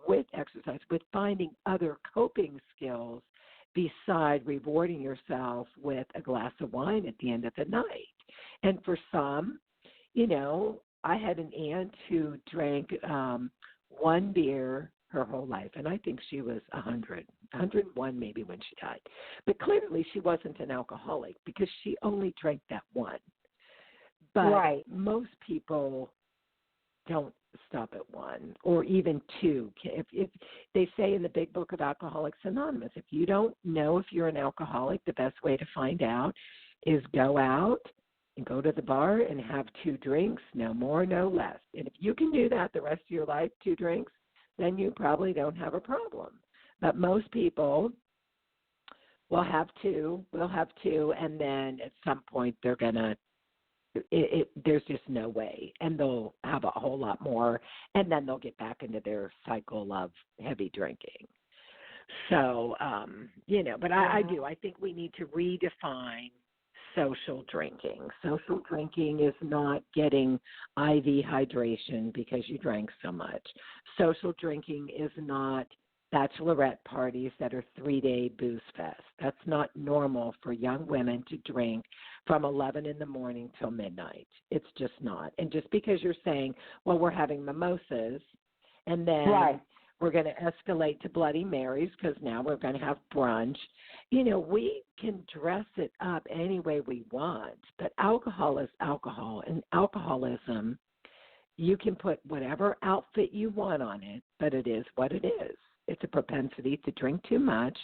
with exercise, with finding other coping skills beside rewarding yourself with a glass of wine at the end of the night. And for some, I had an aunt who drank one beer her whole life, and I think she was 101 maybe when she died. But clearly she wasn't an alcoholic because she only drank that one. But most people don't stop at one or even two. If they say in the big book of Alcoholics Anonymous, if you don't know if you're an alcoholic, the best way to find out is go out and go to the bar and have 2 drinks, no more, no less. And if you can do that the rest of your life, 2 drinks, then you probably don't have a problem. But most people will have 2, and then at some point they're going to, there's just no way, and they'll have a whole lot more, and then they'll get back into their cycle of heavy drinking. So, but I think we need to redefine social drinking. Social drinking is not getting IV hydration because you drank so much. Social drinking is not bachelorette parties that are 3-day booze fest. That's not normal for young women to drink from 11 in the morning till midnight. It's just not. And just because you're saying, well, we're having mimosas, and then we're going to escalate to Bloody Marys because now we're going to have brunch. We can dress it up any way we want, but alcohol is alcohol, and alcoholism, you can put whatever outfit you want on it, but it is what it is. It's a propensity to drink too much.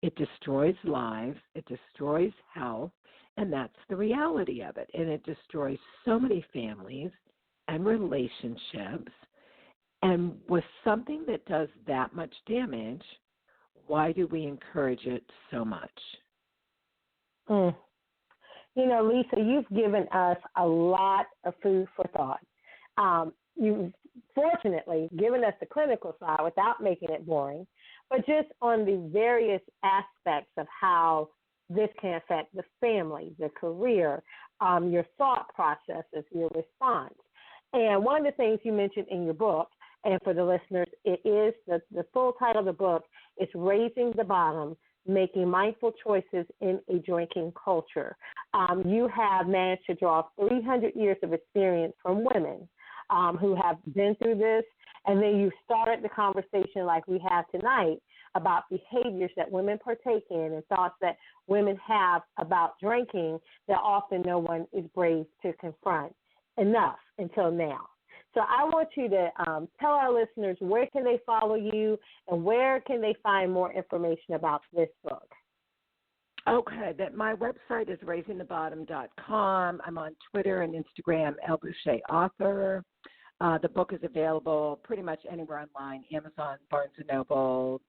It destroys lives. It destroys health, and that's the reality of it. And it destroys so many families and relationships. And with something that does that much damage, why do we encourage it so much? Lisa, you've given us a lot of food for thought. You've fortunately given us the clinical side without making it boring, but just on the various aspects of how this can affect the family, the career, your thought processes, your response. And one of the things you mentioned in your book, and for the listeners, it is the full title of the book is Raising the Bottom, Making Mindful Choices in a Drinking Culture. You have managed to draw 300 years of experience from women who have been through this, and then you started the conversation like we have tonight about behaviors that women partake in and thoughts that women have about drinking that often no one is brave to confront enough until now. So I want you to tell our listeners where can they follow you and where can they find more information about this book. Okay, my website is raisingthebottom.com. I'm on Twitter and Instagram, Boucher Author. The book is available pretty much anywhere online, Amazon, Barnes & Noble,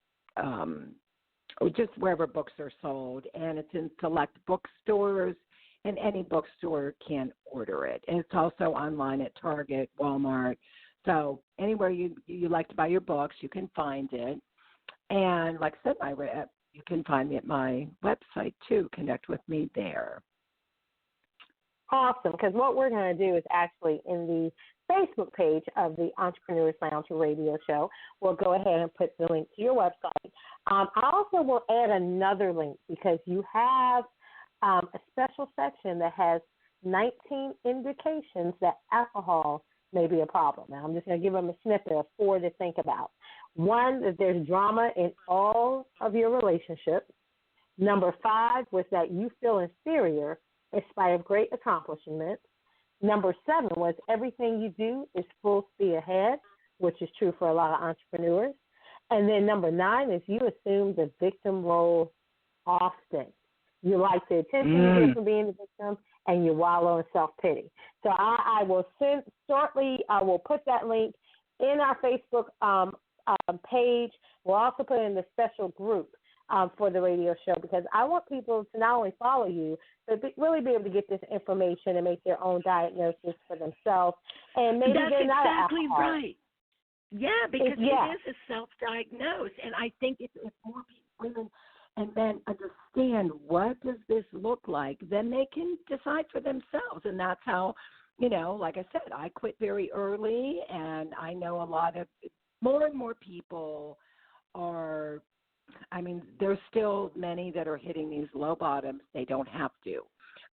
just wherever books are sold. And it's in select bookstores, and any bookstore can order it. And it's also online at Target, Walmart. So anywhere you like to buy your books, you can find it. And like I said, you can find me at my website, too. Connect with me there. Awesome, because what we're going to do is actually in the Facebook page of the Entrepreneurs Lounge radio show, we'll go ahead and put the link to your website. I also will add another link because you have a special section that has 19 indications that alcohol may be a problem. Now, I'm just going to give them a snippet of 4 to think about. 1, that there's drama in all of your relationships. Number 5 was that you feel inferior in spite of great accomplishments. Number 7 was everything you do is full speed ahead, which is true for a lot of entrepreneurs. And then number 9 is you assume the victim role often. You like the attention you get from being the victim, and you wallow in self-pity. So I will I will put that link in our Facebook page. We'll also put it in the special group for the radio show, because I want people to not only follow you, but really be able to get this information and make their own diagnosis for themselves. And maybe they're not exactly an alcoholic. right. Yeah, because it is a self-diagnose, and I think if more women and men understand what does this look like, then they can decide for themselves, and that's how, like I said, I quit very early, and I know a lot of more and more people are. I mean, there's still many that are hitting these low bottoms. They don't have to.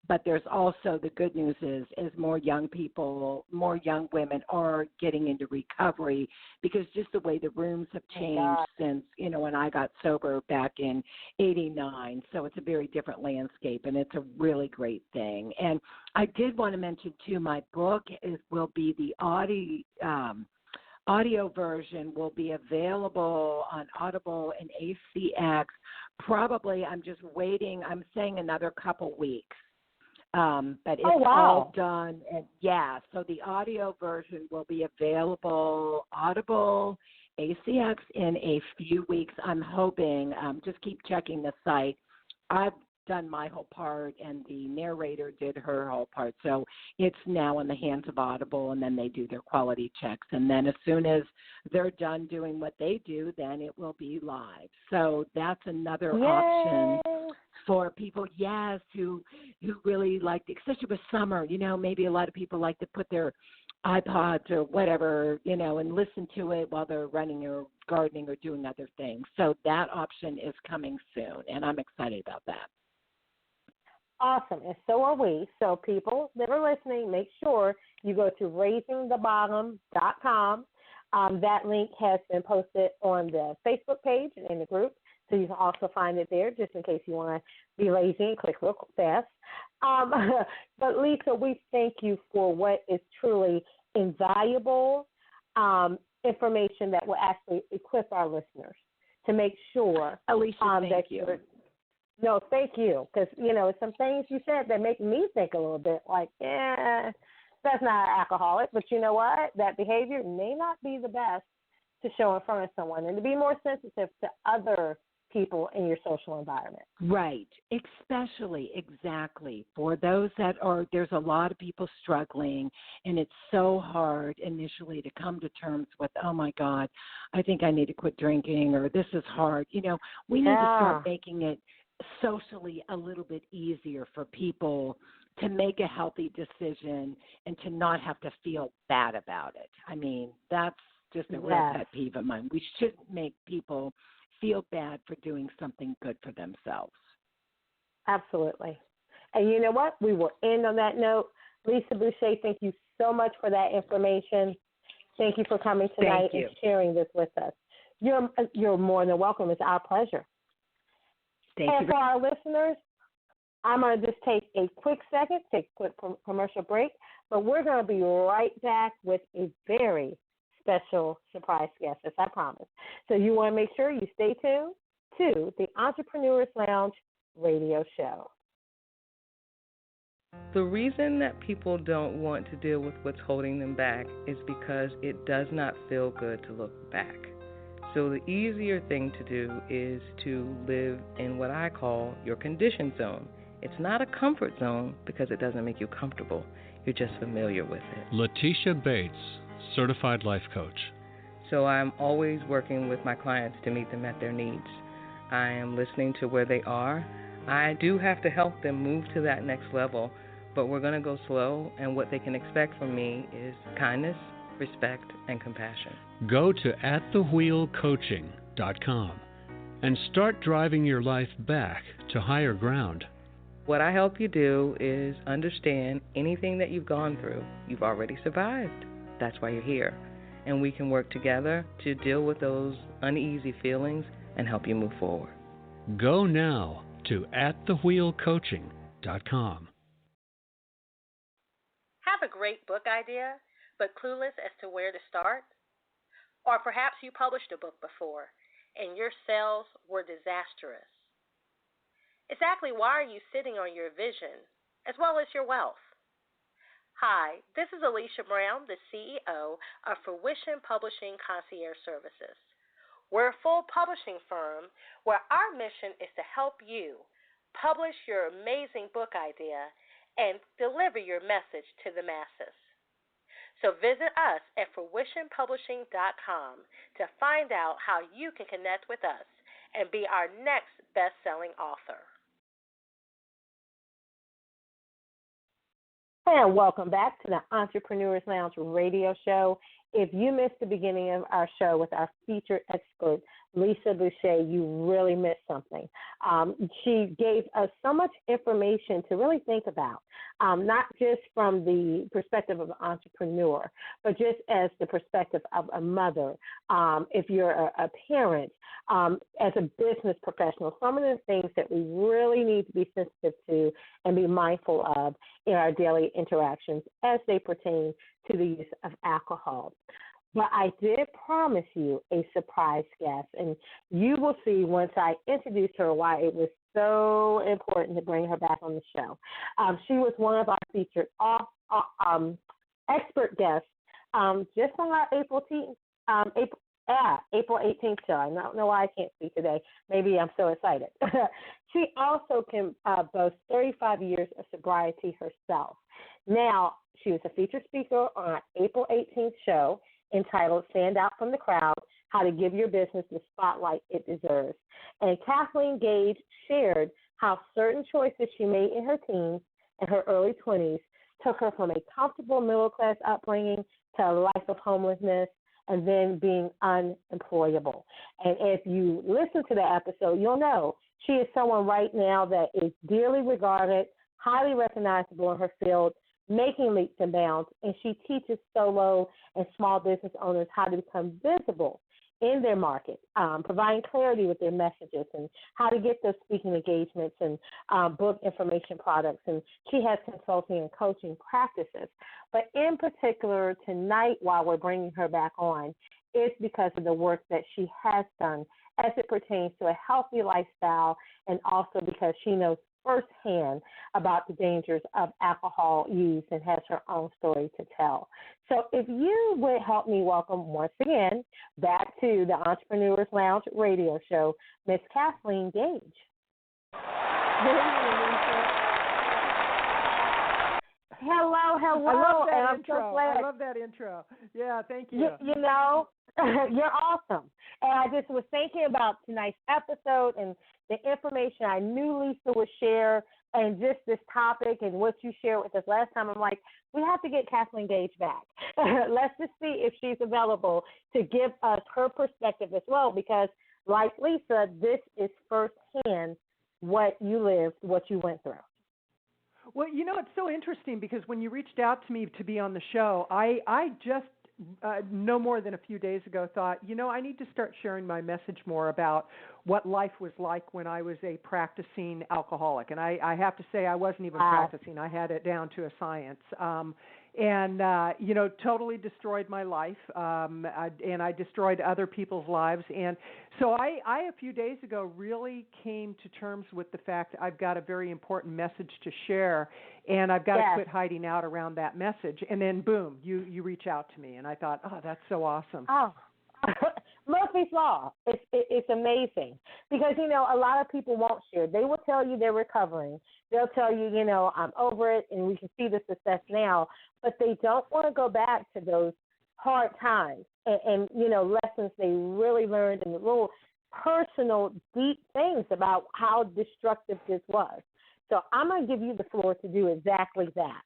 But there's also the good news is more young people, more young women are getting into recovery, because just the way the rooms have changed since, when I got sober back in 89. So it's a very different landscape, and it's a really great thing. And I did want to mention, too, my book will be the audio version will be available on Audible and ACX. Probably, I'm just waiting. I'm saying another couple weeks. But it's all done. And so the audio version will be available Audible, ACX in a few weeks. I'm hoping. Just keep checking the site. I've done my whole part, and the narrator did her whole part. So it's now in the hands of Audible, and then they do their quality checks. And then as soon as they're done doing what they do, then it will be live. So that's another option for people, who really like, especially with summer, maybe a lot of people like to put their iPods or whatever, and listen to it while they're running or gardening or doing other things. So that option is coming soon, and I'm excited about that. Awesome, and so are we. So people that are listening, make sure you go to raisingthebottom.com. That link has been posted on the Facebook page and in the group, so you can also find it there just in case you want to be lazy and click real fast. But Lisa, we thank you for what is truly invaluable information that will actually equip our listeners to make sure Alicia, thank you. No, thank you, because, some things you said that make me think a little bit like, that's not an alcoholic, but you know what? That behavior may not be the best to show in front of someone, and to be more sensitive to other people in your social environment. Right, especially, exactly. For those there's a lot of people struggling, and it's so hard initially to come to terms with, oh my God, I think I need to quit drinking, or this is hard. We need to start making it socially a little bit easier for people to make a healthy decision and to not have to feel bad about it. I mean, that's just a real pet peeve of mine. We shouldn't make people feel bad for doing something good for themselves. Absolutely. And you know what? We will end on that note. Lisa Boucher, thank you so much for that information. Thank you for coming tonight and sharing this with us. You're more than welcome. It's our pleasure. And for our listeners, I'm going to just take a quick second, take a quick commercial break, but we're going to be right back with a very special surprise guest, as I promised. So you want to make sure you stay tuned to the Entrepreneurs Lounge radio show. The reason that people don't want to deal with what's holding them back is because it does not feel good to look back. So the easier thing to do is to live in what I call your condition zone. It's not a comfort zone because it doesn't make you comfortable. You're just familiar with it. Letitia Bates, Certified Life Coach. So I'm always working with my clients to meet them at their needs. I am listening to where they are. I do have to help them move to that next level, but we're going to go slow, and what they can expect from me is kindness, respect, and compassion. Go to atthewheelcoaching.com and start driving your life back to higher ground. What I help you do is understand anything that you've gone through, you've already survived. That's why you're here. And we can work together to deal with those uneasy feelings and help you move forward. Go now to atthewheelcoaching.com. Have a great book idea, but clueless as to where to start? Or perhaps you published a book before and your sales were disastrous. Exactly why are you sitting on your vision as well as your wealth? Hi, this is Alicia Brown, the CEO of Fruition Publishing Concierge Services. We're a full publishing firm where our mission is to help you publish your amazing book idea and deliver your message to the masses. So visit us at fruitionpublishing.com to find out how you can connect with us and be our next best-selling author. And welcome back to the Entrepreneurs Lounge radio show. If you missed the beginning of our show with our featured expert, Lisa Boucher, you really missed something. She gave us so much information to really think about, not just from the perspective of an entrepreneur, but just as the perspective of a mother, if you're a parent, as a business professional, some of the things that we really need to be sensitive to and be mindful of in our daily interactions as they pertain to the use of alcohol. But I did promise you a surprise guest, and you will see once I introduce her why it was so important to bring her back on the show. She was one of our featured expert guests just on our April 18th show. I don't know why I can't speak today. Maybe I'm so excited. She also can boast 35 years of sobriety herself. Now, she was a featured speaker on our April 18th show entitled Stand Out from the Crowd, How to Give Your Business the Spotlight It Deserves. And Kathleen Gage shared how certain choices she made in her teens and her early 20s took her from a comfortable middle-class upbringing to a life of homelessness and then being unemployable. And if you listen to that episode, you'll know she is someone right now that is dearly regarded, highly recognizable in her field, making leaps and bounds, and she teaches solo and small business owners how to become visible in their market, providing clarity with their messages and how to get those speaking engagements and book information products. And she has consulting and coaching practices. But in particular, tonight, while we're bringing her back on, is because of the work that she has done as it pertains to a healthy lifestyle, and also because she knows firsthand about the dangers of alcohol use and has her own story to tell. So if you would help me welcome once again back to the Entrepreneurs Lounge radio show, Miss Kathleen Gage. Hello. I love that and I'm intro. so glad. I love that intro. Yeah, thank you. You know, you're awesome. And I just was thinking about tonight's episode and the information I knew Lisa would share and just this topic and what you shared with us last time. I'm like, we have to get Kathleen Gage back. Let's just see if she's available to give us her perspective as well, because like Lisa, this is firsthand what you lived, what you went through. Well, you know, it's so interesting because when you reached out to me to be on the show, I just no more than a few days ago thought, you know, I need to start sharing my message more about what life was like when I was a practicing alcoholic. And I have to say I wasn't even practicing. I had it down to a science. You know, totally destroyed my life, and I destroyed other people's lives. And so I a few days ago really came to terms with the fact I've got a very important message to share, and I've got to quit hiding out around that message. And then, boom, you reach out to me, and I thought, oh, that's so awesome. Oh, Murphy's Law. It's amazing because, you know, a lot of people won't share. They will tell you they're recovering. They'll tell you, you know, I'm over it and we can see the success now, but they don't want to go back to those hard times and you know, lessons they really learned and the little personal, deep things about how destructive this was. So I'm going to give you the floor to do exactly that.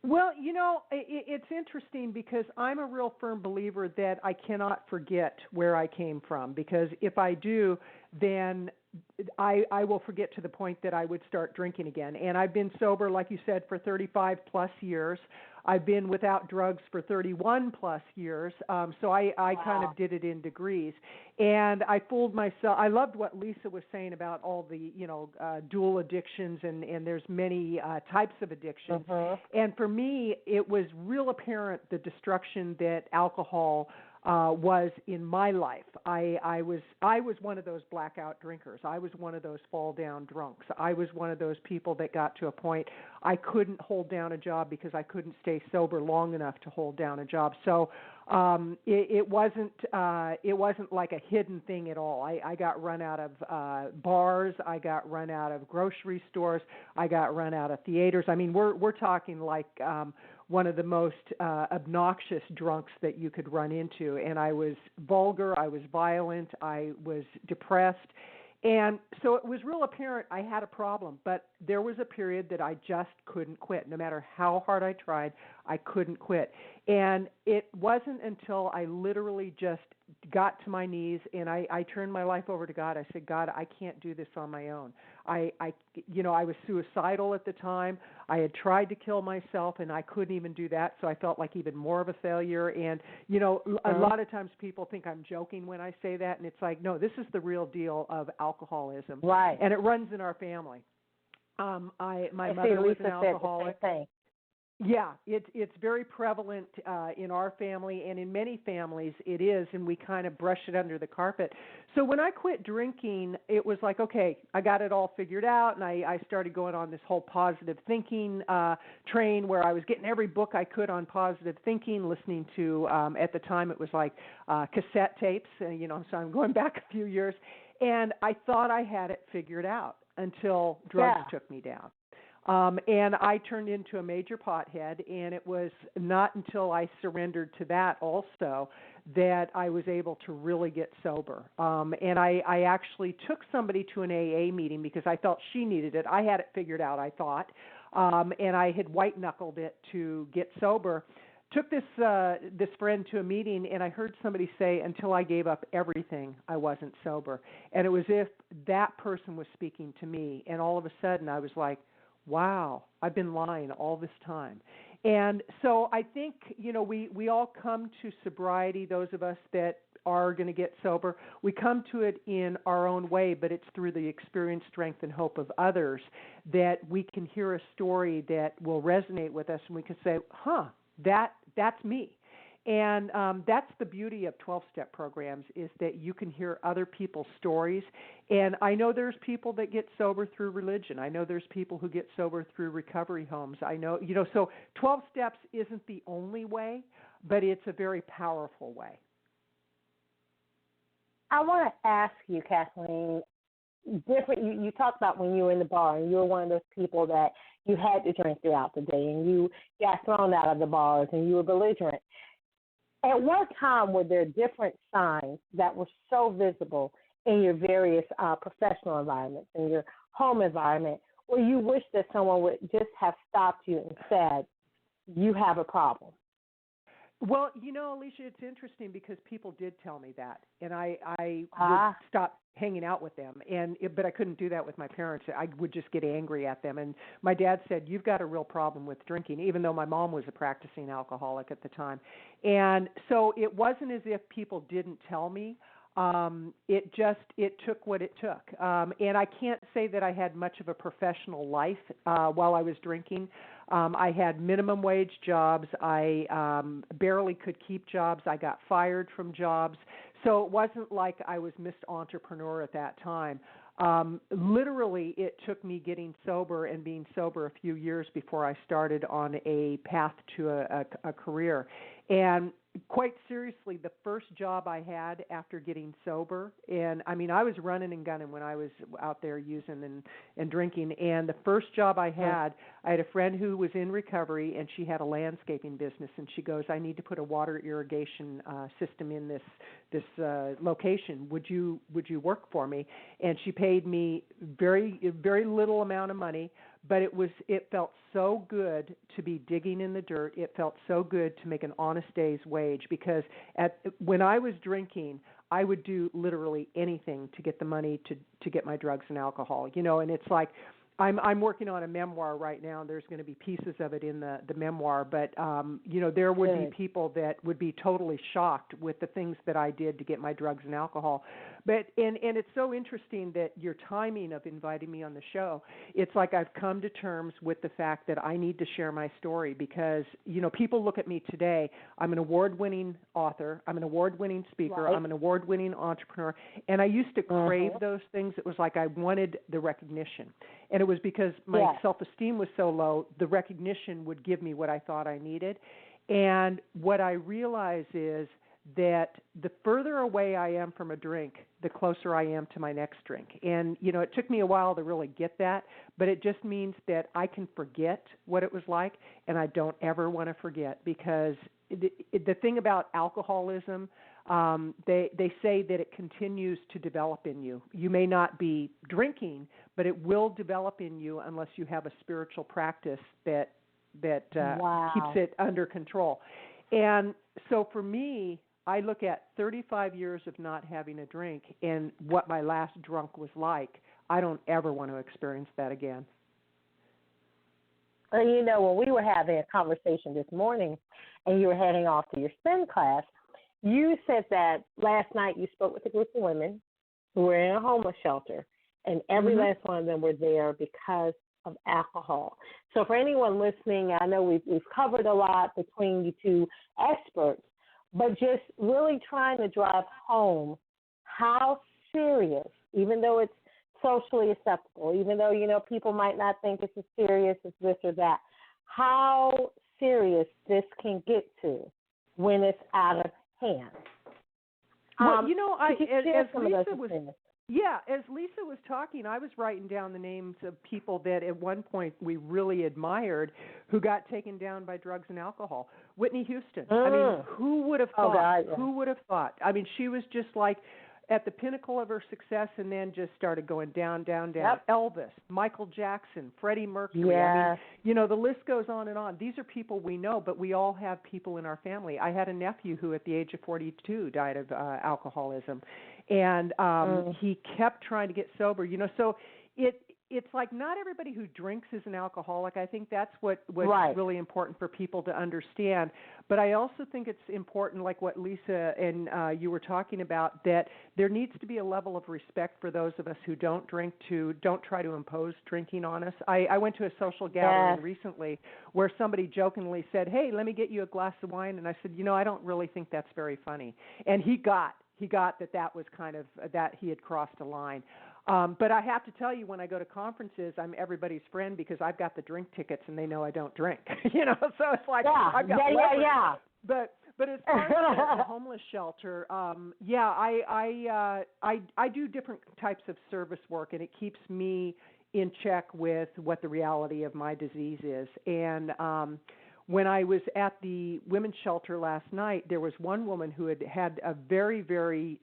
Well, you know, it's interesting because I'm a real firm believer that I cannot forget where I came from, because if I do, then I will forget to the point that I would start drinking again. And I've been sober, like you said, for 35 plus years. I've been without drugs for 31 plus years. So I kind of did it in degrees. And I fooled myself. I loved what Lisa was saying about all the, you know, dual addictions, and there's many types of addictions. And for me, it was real apparent the destruction that alcohol was in my life. I was one of those blackout drinkers. I was one of those fall down drunks. I was one of those people that got to a point I couldn't hold down a job because I couldn't stay sober long enough to hold down a job. So it wasn't like a hidden thing at all. I got run out of bars. I got run out of grocery stores. I got run out of theaters. I mean, we're talking like one of the most obnoxious drunks that you could run into. And I was vulgar, I was violent, I was depressed. And so it was real apparent I had a problem, but there was a period that I just couldn't quit. No matter how hard I tried, I couldn't quit. And it wasn't until I literally just got to my knees and I turned my life over to God. I said, God, I can't do this on my own. I was suicidal at the time. I had tried to kill myself and I couldn't even do that. So I felt like even more of a failure. And, a lot of times people think I'm joking when I say that. And it's like, no, this is the real deal of alcoholism. Right. And it runs in our family. My mother was an alcoholic. Yeah, it's very prevalent in our family, and in many families it is, and we kind of brush it under the carpet. So when I quit drinking, it was like, okay, I got it all figured out, and I started going on this whole positive thinking train where I was getting every book I could on positive thinking, listening to, at the time it was like cassette tapes, so I'm going back a few years, and I thought I had it figured out until drugs took me down. And I turned into a major pothead, and it was not until I surrendered to that also that I was able to really get sober. And I actually took somebody to an AA meeting because I felt she needed it. I had it figured out, I thought, and I had white-knuckled it to get sober. Took this friend to a meeting, and I heard somebody say, until I gave up everything, I wasn't sober. And it was as if that person was speaking to me, and all of a sudden I was like, wow, I've been lying all this time. And so I think, we all come to sobriety, those of us that are going to get sober. We come to it in our own way, but it's through the experience, strength, and hope of others that we can hear a story that will resonate with us, and we can say, that's me. And that's the beauty of 12-step programs, is that you can hear other people's stories. And I know there's people that get sober through religion. I know there's people who get sober through recovery homes. I know, so 12 steps isn't the only way, but it's a very powerful way. I want to ask you, Kathleen, you talked about when you were in the bar and you were one of those people that you had to drink throughout the day and you got thrown out of the bars and you were belligerent. At what time were there different signs that were so visible in your various professional environments, in your home environment, where you wish that someone would just have stopped you and said, you have a problem? Well, Alicia, it's interesting because people did tell me that, and I would stop hanging out with them, but I couldn't do that with my parents. I would just get angry at them, and my dad said, you've got a real problem with drinking, even though my mom was a practicing alcoholic at the time. And so it wasn't as if people didn't tell me. It took what it took. And I can't say that I had much of a professional life while I was drinking. I had minimum wage jobs. I barely could keep jobs. I got fired from jobs. So it wasn't like I was Miss Entrepreneur at that time. Literally, it took me getting sober and being sober a few years before I started on a path to a career. And quite seriously, the first job I had after getting sober, and I mean, I was running and gunning when I was out there using and drinking, and the first job I had a friend who was in recovery, and she had a landscaping business, and she goes, I need to put a water irrigation system in this location. Would you work for me? And she paid me very, very little amount of money, but it felt so good to be digging in the dirt. It felt so good to make an honest day's wage, because when I was drinking, I would do literally anything to get the money to get my drugs and alcohol, and it's like I'm working on a memoir right now, and there's going to be pieces of it in the memoir. But there would be people that would be totally shocked with the things that I did to get my drugs and alcohol. But and it's so interesting that your timing of inviting me on the show. It's like I've come to terms with the fact that I need to share my story because people look at me today. I'm an award-winning author. I'm an award-winning speaker. Right. I'm an award-winning entrepreneur. And I used to crave those things. It was like I wanted the recognition. And it was because my self-esteem was so low, the recognition would give me what I thought I needed. And what I realize is that the further away I am from a drink, the closer I am to my next drink. And, it took me a while to really get that, but it just means that I can forget what it was like, and I don't ever want to forget because the thing about alcoholism, they say that it continues to develop in you. You may not be drinking, but it will develop in you unless you have a spiritual practice that keeps it under control. And so for me, I look at 35 years of not having a drink and what my last drunk was like. I don't ever want to experience that again. When we were having a conversation this morning and you were heading off to your spin class, you said that last night you spoke with a group of women who were in a homeless shelter, and every last one of them were there because of alcohol. So for anyone listening, I know we've covered a lot between you two experts, but just really trying to drive home how serious, even though it's socially acceptable, even though, people might not think it's as serious as this or that, how serious this can get to when it's out of hand. Well, as Lisa was talking, I was writing down the names of people that at one point we really admired who got taken down by drugs and alcohol. Whitney Houston. I mean, who would have thought? Oh, God, yeah. Who would have thought? I mean, she was just like at the pinnacle of her success and then just started going down, down, down. Yep. Elvis, Michael Jackson, Freddie Mercury. Yeah. I mean, the list goes on and on. These are people we know, but we all have people in our family. I had a nephew who at the age of 42 died of alcoholism. And he kept trying to get sober, so it's like not everybody who drinks is an alcoholic. I think that's what's really important for people to understand. But I also think it's important, like what Lisa and you were talking about, that there needs to be a level of respect for those of us who don't drink, don't try to impose drinking on us. I went to a social gathering recently where somebody jokingly said, "Hey, let me get you a glass of wine." And I said, I don't really think that's very funny. And he got that was kind of that he had crossed a line. But I have to tell you, when I go to conferences, I'm everybody's friend because I've got the drink tickets and they know I don't drink. So it's like I've got leverage. But as far as the homeless shelter, I do different types of service work, and it keeps me in check with what the reality of my disease is. And when I was at the women's shelter last night, there was one woman who had a very, very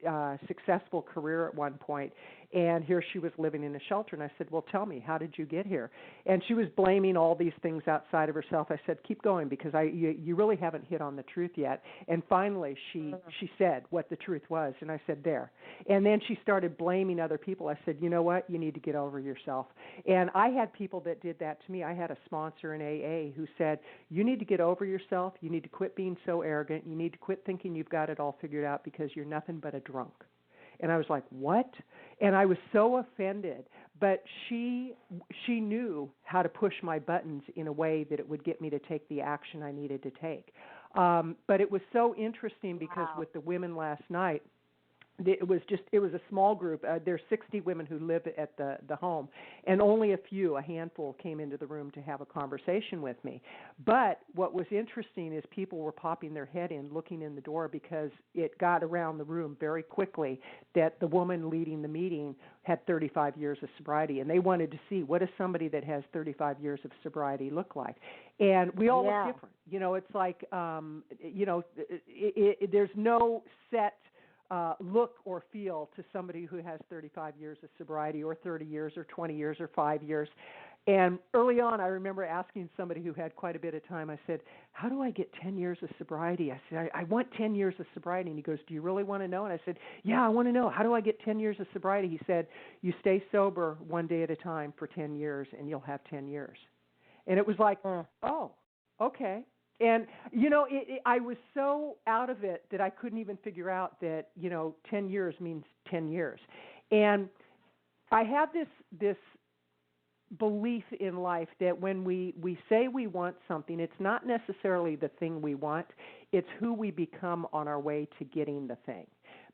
successful career at one point, and here she was living in a shelter. And I said, "Well, tell me, how did you get here?" And she was blaming all these things outside of herself. I said, "Keep going, because you really haven't hit on the truth yet." And finally, she said what the truth was, and I said, "There." And then she started blaming other people. I said, "You know what? You need to get over yourself." And I had people that did that to me. I had a sponsor in AA who said, "You need to get over yourself. You need to quit being so arrogant. You need to quit thinking you've got it all figured out because you're nothing but a drunk." And I was like, "What?" And I was so offended. But she knew how to push my buttons in a way that it would get me to take the action I needed to take. But it was so interesting because with the women last night, it was a small group. There's 60 women who live at the home, and only a handful came into the room to have a conversation with me. But what was interesting is people were popping their head in, looking in the door, because it got around the room very quickly that the woman leading the meeting had 35 years of sobriety, and they wanted to see, what does somebody that has 35 years of sobriety look like? And we all look different. It's like, there's no set look or feel to somebody who has 35 years of sobriety or 30 years or 20 years or 5 years. And early on, I remember asking somebody who had quite a bit of time, I said, how do I get 10 years of sobriety? I said, I want 10 years of sobriety. And he goes, do you really want to know? And I said, yeah, I want to know. How do I get 10 years of sobriety? He said, you stay sober one day at a time for 10 years, and you'll have 10 years. And it was like, oh, okay. And, I was so out of it that I couldn't even figure out that, 10 years means 10 years. And I have this belief in life that when we say we want something, it's not necessarily the thing we want, it's who we become on our way to getting the thing.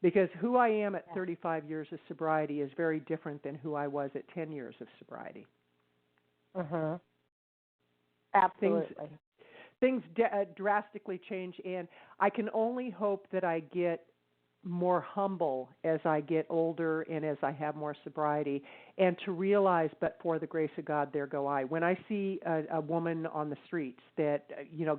Because who I am at 35 years of sobriety is very different than who I was at 10 years of sobriety. Absolutely. Things drastically change, and I can only hope that I get more humble as I get older and as I have more sobriety, and to realize, but for the grace of God, there go I. When I see a woman on the streets that,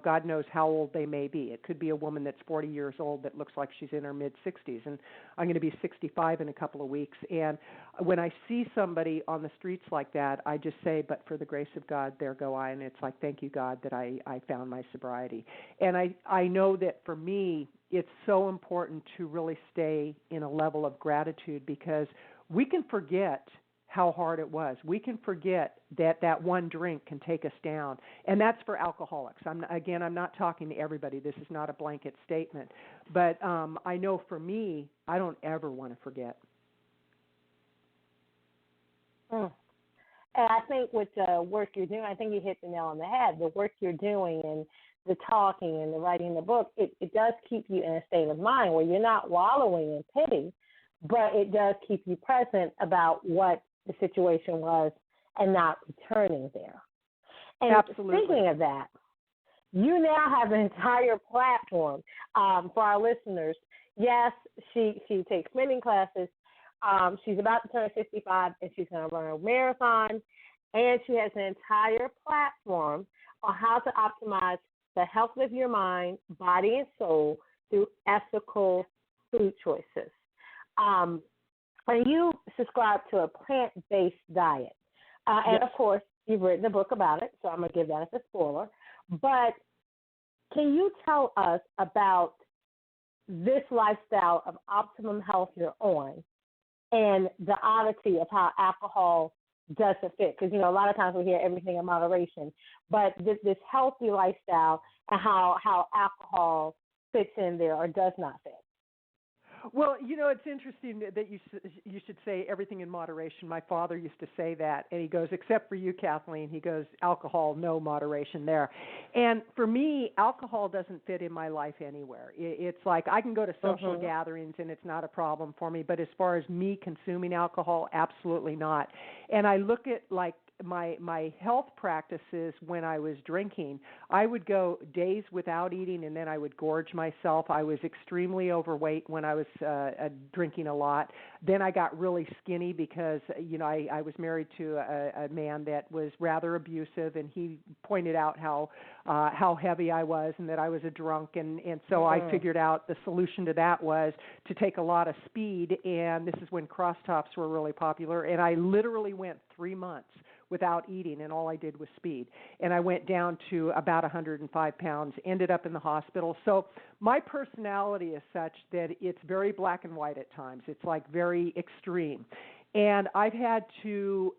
God knows how old they may be. It could be a woman that's 40 years old that looks like she's in her mid-60s, and I'm going to be 65 in a couple of weeks. And when I see somebody on the streets like that, I just say, but for the grace of God, there go I. And it's like, thank you, God, that I found my sobriety. And I know that for me, it's so important to really stay in a level of gratitude, because we can forget how hard it was. We can forget that one drink can take us down. And that's for alcoholics. I'm not talking to everybody. This is not a blanket statement. But I know for me, I don't ever want to forget. And I think with the work you're doing, I think you hit the nail on the head. The work you're doing and the talking and the writing the book, it does keep you in a state of mind where you're not wallowing in pity, but it does keep you present about what the situation was and not returning there. And Absolutely. Speaking of that, you now have an entire platform for our listeners. Yes, she takes many classes. She's about to turn 65, and she's going to run a marathon, and she has an entire platform on how to optimize the health of your mind, body, and soul through ethical food choices. And you subscribe to a plant-based diet. And, yes. Of course, you've written a book about it, so I'm going to give that as a spoiler. But can you tell us about this lifestyle of optimum health you're on and the oddity of how alcohol doesn't fit? Because, a lot of times we hear everything in moderation, but this healthy lifestyle and how alcohol fits in there or does not fit. Well, it's interesting that you should say everything in moderation. My father used to say that, and he goes, except for you, Kathleen, he goes, alcohol, no moderation there. And for me, alcohol doesn't fit in my life anywhere. It's like I can go to social gatherings, and it's not a problem for me, but as far as me consuming alcohol, absolutely not. And I look at, like, my health practices when I was drinking, I would go days without eating, and then I would gorge myself. I was extremely overweight when I was drinking a lot. Then I got really skinny because, I was married to a man that was rather abusive, and he pointed out how heavy I was and that I was a drunk. And so I figured out the solution to that was to take a lot of speed, and this is when crosstops were really popular, and I literally went 3 months without eating, and all I did was speed. And I went down to about 105 pounds, ended up in the hospital. So my personality is such that it's very black and white at times. It's like very extreme. And I've had to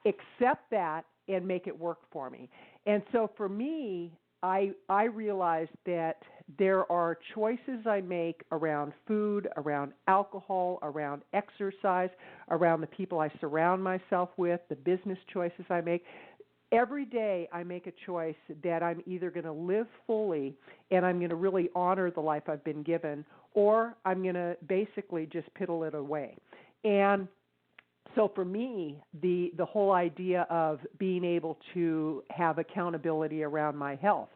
accept that and make it work for me. And so for me, I realized that there are choices I make around food, around alcohol, around exercise, around the people I surround myself with, the business choices I make. Every day I make a choice that I'm either going to live fully and I'm going to really honor the life I've been given, or I'm going to basically just piddle it away. And so for me, the whole idea of being able to have accountability around my health,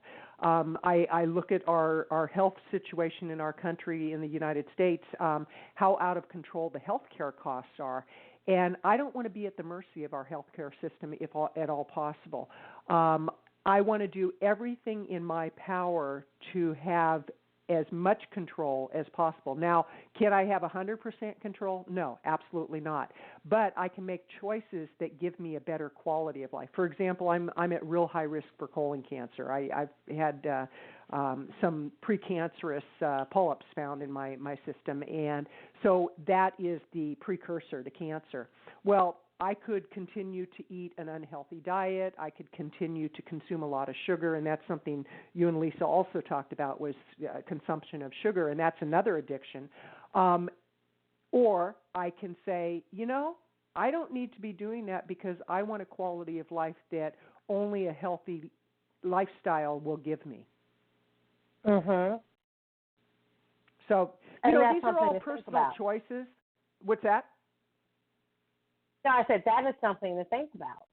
I look at our health situation in our country, in the United States, how out of control the healthcare costs are. And I don't want to be at the mercy of our healthcare system if at all possible. I want to do everything in my power to have as much control as possible. Now, can I have 100% control? No, absolutely not. But I can make choices that give me a better quality of life. For example, I'm at real high risk for colon cancer. I've had some precancerous polyps found in my system, and so that is the precursor to cancer. Well, I could continue to eat an unhealthy diet. I could continue to consume a lot of sugar, and that's something you and Lisa also talked about was consumption of sugar, and that's another addiction. Or I can say, I don't need to be doing that because I want a quality of life that only a healthy lifestyle will give me. Mm-hmm. So, these are all personal choices. What's that? No, I said that is something to think about.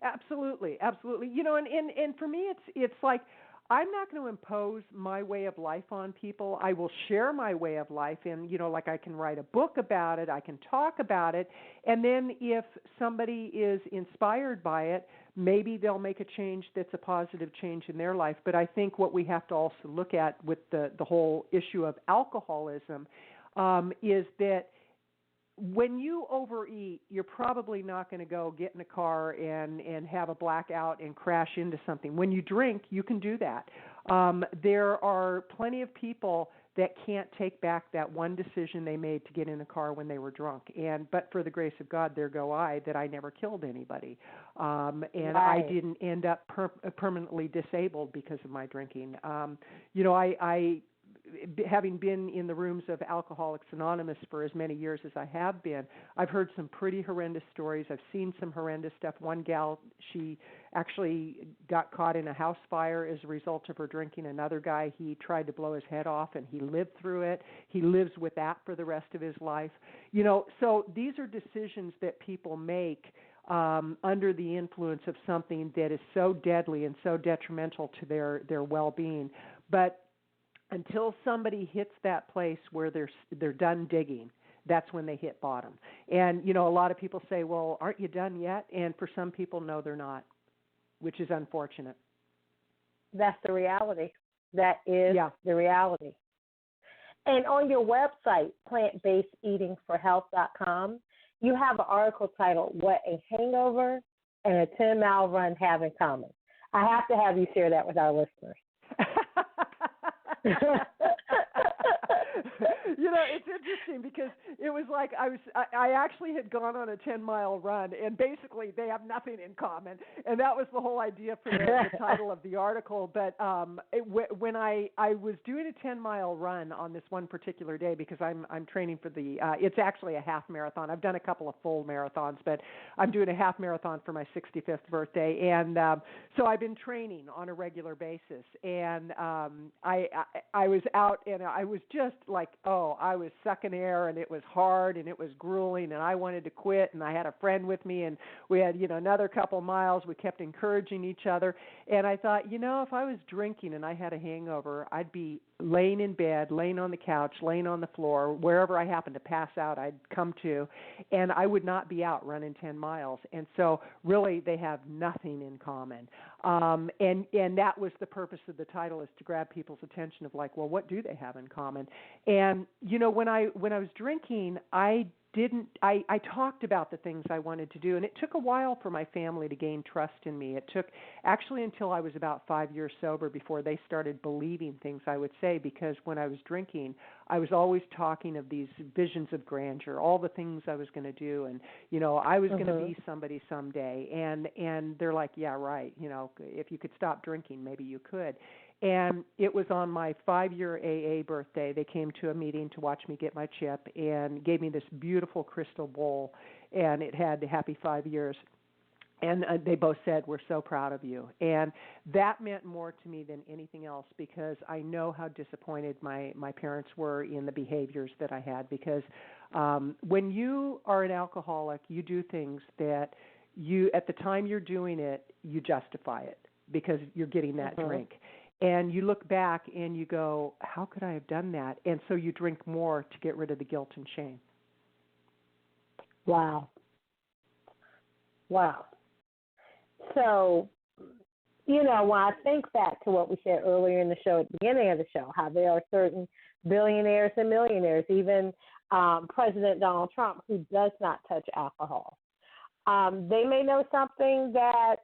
Absolutely, absolutely. And for me, it's like I'm not going to impose my way of life on people. I will share my way of life, and like I can write a book about it, I can talk about it, and then if somebody is inspired by it, maybe they'll make a change that's a positive change in their life. But I think what we have to also look at with the whole issue of alcoholism is that when you overeat, you're probably not going to go get in a car and have a blackout and crash into something. When you drink, you can do that. There are plenty of people that can't take back that one decision they made to get in a car when they were drunk. But for the grace of God, there go I, that I never killed anybody. And right. I didn't end up permanently disabled because of my drinking. Having been in the rooms of Alcoholics Anonymous for as many years as I have been, I've heard some pretty horrendous stories. I've seen some horrendous stuff. One gal, she actually got caught in a house fire as a result of her drinking. Another guy, he tried to blow his head off, and he lived through it. He lives with that for the rest of his life. So these are decisions that people make under the influence of something that is so deadly and so detrimental to their well-being. But until somebody hits that place where they're done digging, that's when they hit bottom. And, a lot of people say, well, aren't you done yet? And for some people, no, they're not, which is unfortunate. That's the reality. That is the reality. And on your website, plantbasedeatingforhealth.com, you have an article titled, What a Hangover and a 10-Mile Run Have in Common. I have to have you share that with our listeners. It's interesting because it was like I actually had gone on a 10-mile run, and basically they have nothing in common, and that was the whole idea for the title of the article. But when I was doing a 10-mile run on this one particular day, because I'm training for it's actually a half marathon. I've done a couple of full marathons, but I'm doing a half marathon for my 65th birthday, and so I've been training on a regular basis, and I was out, and I was just like, I was sucking air, and it was hard, and it was grueling, and I wanted to quit, and I had a friend with me, and we had, another couple miles. We kept encouraging each other, and I thought, if I was drinking and I had a hangover, I'd be laying in bed, laying on the couch, laying on the floor, wherever I happened to pass out, I'd come to, and I would not be out running 10 miles. And so really they have nothing in common. And that was the purpose of the title, is to grab people's attention of like, well, what do they have in common? And, when I was drinking, I talked about the things I wanted to do, and it took a while for my family to gain trust in me. It took actually until I was about 5 years sober before they started believing things I would say, because when I was drinking, I was always talking of these visions of grandeur, all the things I was going to do, and, I was going to be somebody someday. And they're like, yeah, right, if you could stop drinking, maybe you could. And it was on my 5-year AA birthday. They came to a meeting to watch me get my chip and gave me this beautiful crystal bowl, and it had Happy 5 years. And they both said, we're so proud of you. And that meant more to me than anything else, because I know how disappointed my parents were in the behaviors that I had. Because when you are an alcoholic, you do things that at the time you're doing it, you justify it because you're getting that drink. And you look back and you go, how could I have done that? And so you drink more to get rid of the guilt and shame. Wow. So When I think back to what we said earlier in the show, at the beginning of the show, how there are certain billionaires and millionaires, even President Donald Trump, who does not touch alcohol. They may know something that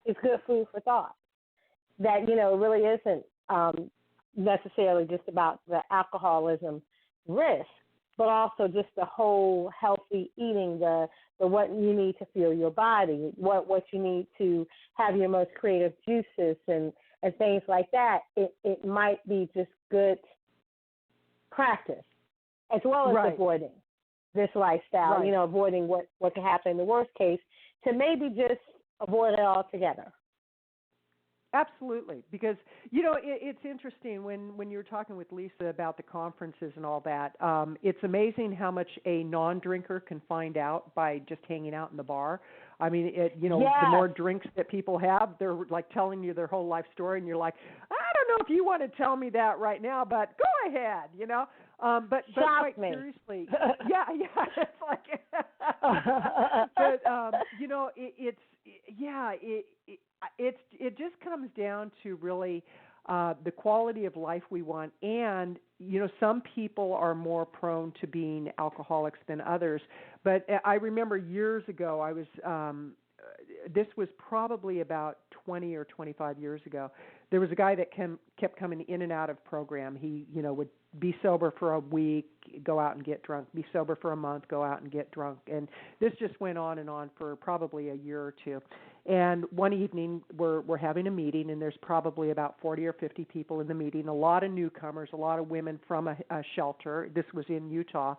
is good food for thought, that, really isn't necessarily just about the alcoholism risk, but also just the whole healthy eating, the what you need to fuel your body, what you need to have your most creative juices and things like that. It might be just good practice, as well as right. avoiding this lifestyle, right. Avoiding what could happen in the worst case, to maybe just avoid it altogether. Absolutely, because it's interesting when you were talking with Lisa about the conferences and all that. It's amazing how much a non-drinker can find out by just hanging out in the bar. I mean, Yes. The more drinks that people have, they're like telling you their whole life story, and you're like, I don't know if you want to tell me that right now, but go ahead, But quite me. seriously, yeah, it's like, but it just comes down to really the quality of life we want, and some people are more prone to being alcoholics than others. But I remember years ago, I was this was probably about 20 or 25 years ago. There was a guy that kept coming in and out of program. He would be sober for a week, go out and get drunk, be sober for a month, go out and get drunk. And this just went on and on for probably a year or two. And one evening we're having a meeting, and there's probably about 40 or 50 people in the meeting, a lot of newcomers, a lot of women from a shelter. This was in Utah.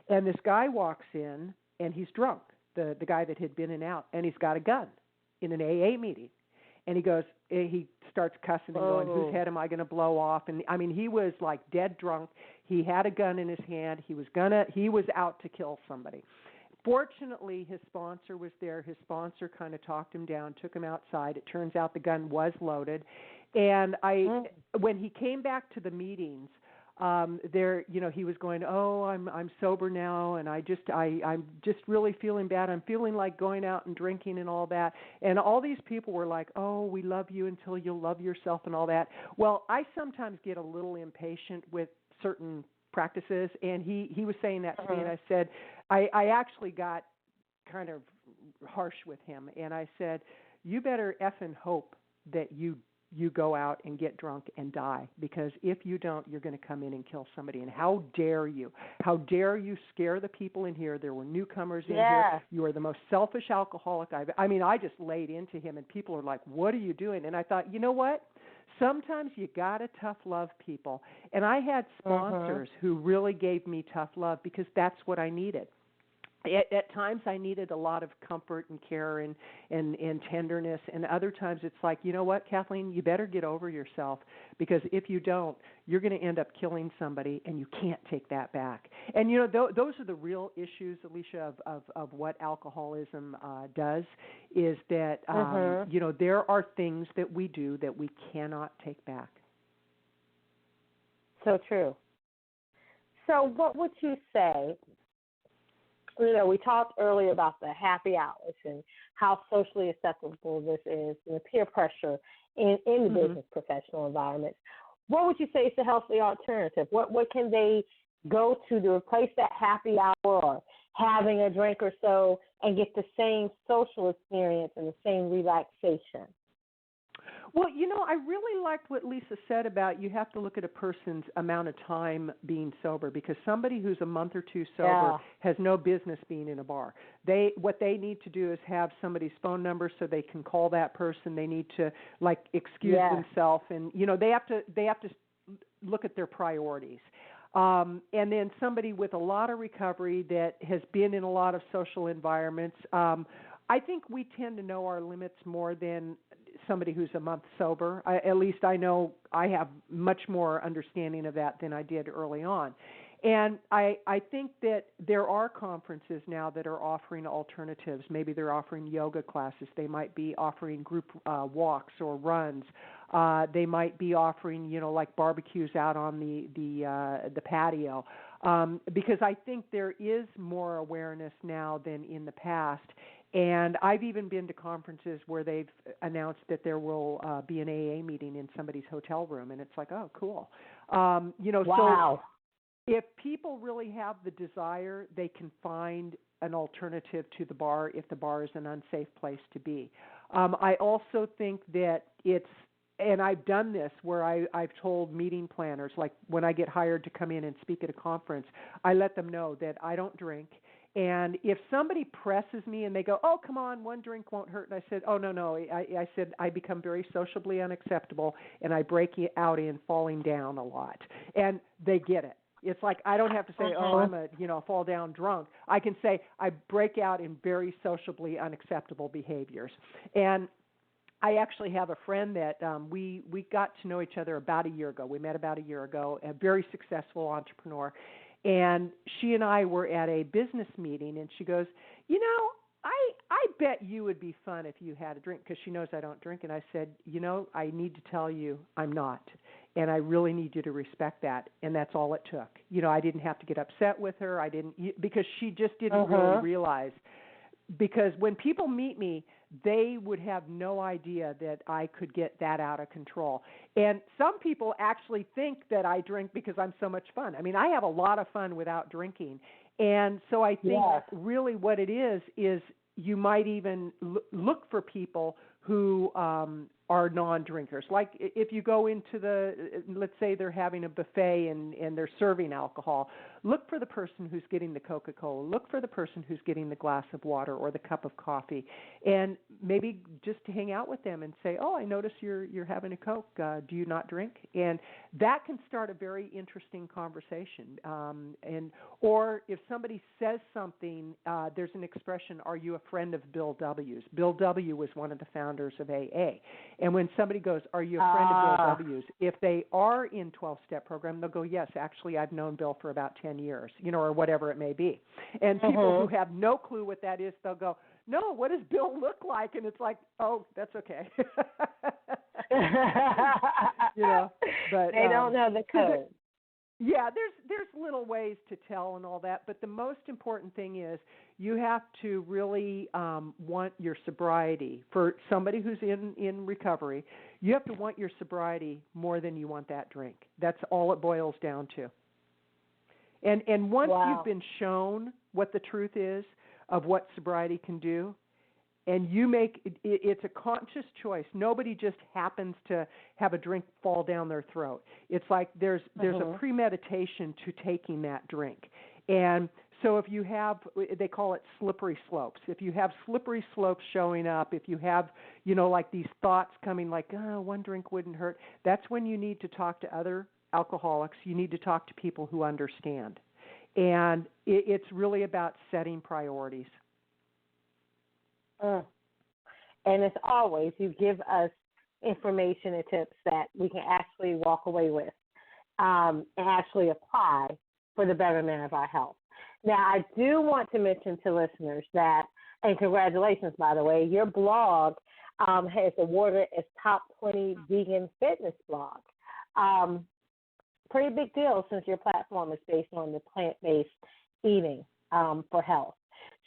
And this guy walks in, and he's drunk, the guy that had been in and out, and he's got a gun in an AA meeting. And he starts cussing and going, whose head am I going to blow off? And I mean, he was like dead drunk. He had a gun in his hand. He was out to kill somebody. Fortunately, his sponsor was there. His sponsor kind of talked him down, took him outside. It turns out the gun was loaded. And when he came back to the meetings, he was going, I'm sober now, and I'm just really feeling bad. I'm feeling like going out and drinking and all that. And all these people were like, we love you until you love yourself and all that. Well, I sometimes get a little impatient with certain practices, and he was saying that to me, and I said, I actually got kind of harsh with him, and I said, you better effing hope that you go out and get drunk and die, because if you don't, you're going to come in and kill somebody. And how dare you? How dare you scare the people in here? There were newcomers in here. You are the most selfish alcoholic I just laid into him, and people are like, what are you doing? And I thought, you know what? Sometimes you got to tough love people. And I had sponsors who really gave me tough love, because that's what I needed. At times I needed a lot of comfort and care and tenderness, and other times it's like, you know what, Kathleen, you better get over yourself, because if you don't, you're going to end up killing somebody, and you can't take that back. And, those are the real issues, Alicia, of what alcoholism does, is that, there are things that we do that we cannot take back. So true. So what would you say? We talked earlier about the happy hours and how socially acceptable this is, and the peer pressure in the business professional environments. What would you say is the healthy alternative? What can they go to replace that happy hour or having a drink or so and get the same social experience and the same relaxation? Well, I really liked what Lisa said about you have to look at a person's amount of time being sober, because somebody who's a month or two sober has no business being in a bar. What they need to do is have somebody's phone number so they can call that person. They need to excuse themselves, and they have to look at their priorities. And then somebody with a lot of recovery that has been in a lot of social environments. I think we tend to know our limits more than somebody who's a month sober. At least I know I have much more understanding of that than I did early on. And I think that there are conferences now that are offering alternatives. Maybe they're offering yoga classes. They might be offering group walks or runs. They might be offering, like barbecues out on the patio. Because I think there is more awareness now than in the past. And I've even been to conferences where they've announced that there will be an AA meeting in somebody's hotel room, and it's like, oh, cool. Wow. So if people really have the desire, they can find an alternative to the bar if the bar is an unsafe place to be. I also think that and I've done this where I've told meeting planners, like when I get hired to come in and speak at a conference, I let them know that I don't drink. And if somebody presses me and they go, oh, come on, one drink won't hurt. And I said, oh, no. I said, I become very sociably unacceptable, and I break out in falling down a lot. And they get it. It's like I don't have to say, oh, I'm a fall down drunk. I can say I break out in very sociably unacceptable behaviors. And I actually have a friend that we got to know each other about a year ago. We met about a year ago, a very successful entrepreneur. And she and I were at a business meeting, and she goes, I bet you would be fun if you had a drink, because she knows I don't drink. And I said, I need to tell you I'm not. And I really need you to respect that. And that's all it took. I didn't have to get upset with her. Because she just didn't really realize. Because when people meet me, they would have no idea that I could get that out of control. And some people actually think that I drink because I'm so much fun. I mean, I have a lot of fun without drinking. And so I think really what it is you might even look for people who are non-drinkers. Like if you go into let's say they're having a buffet and they're serving alcohol, look for the person who's getting the Coca-Cola. Look for the person who's getting the glass of water or the cup of coffee, and maybe just to hang out with them and say, oh, I notice you're having a Coke. Do you not drink? And that can start a very interesting conversation. Or if somebody says something, there's an expression, are you a friend of Bill W's? Bill W. was one of the founders of AA. And when somebody goes, are you a friend of Bill W's? If they are in 12-step program, they'll go, yes, actually, I've known Bill for about 10 years, or whatever it may be. And people who have no clue what that is, they'll go, no, what does Bill look like? And it's like, oh, that's okay. But they don't know the code. Yeah, there's little ways to tell and all that, but the most important thing is you have to really want your sobriety. For somebody who's in recovery, you have to want your sobriety more than you want that drink. That's all it boils down to. And once you've been shown what the truth is of what sobriety can do, and you make it's a conscious choice. Nobody just happens to have a drink fall down their throat. It's like there's a premeditation to taking that drink. And so if you have, they call it slippery slopes. If you have slippery slopes showing up, if you have, like these thoughts coming like, oh, one drink wouldn't hurt, that's when you need to talk to other alcoholics. You need to talk to people who understand. And it's really about setting priorities. And as always, you give us information and tips that we can actually walk away with and actually apply for the betterment of our health. Now, I do want to mention to listeners that, and congratulations, by the way, your blog has awarded as top 20 vegan fitness blog. Pretty big deal since your platform is based on the plant-based eating for health.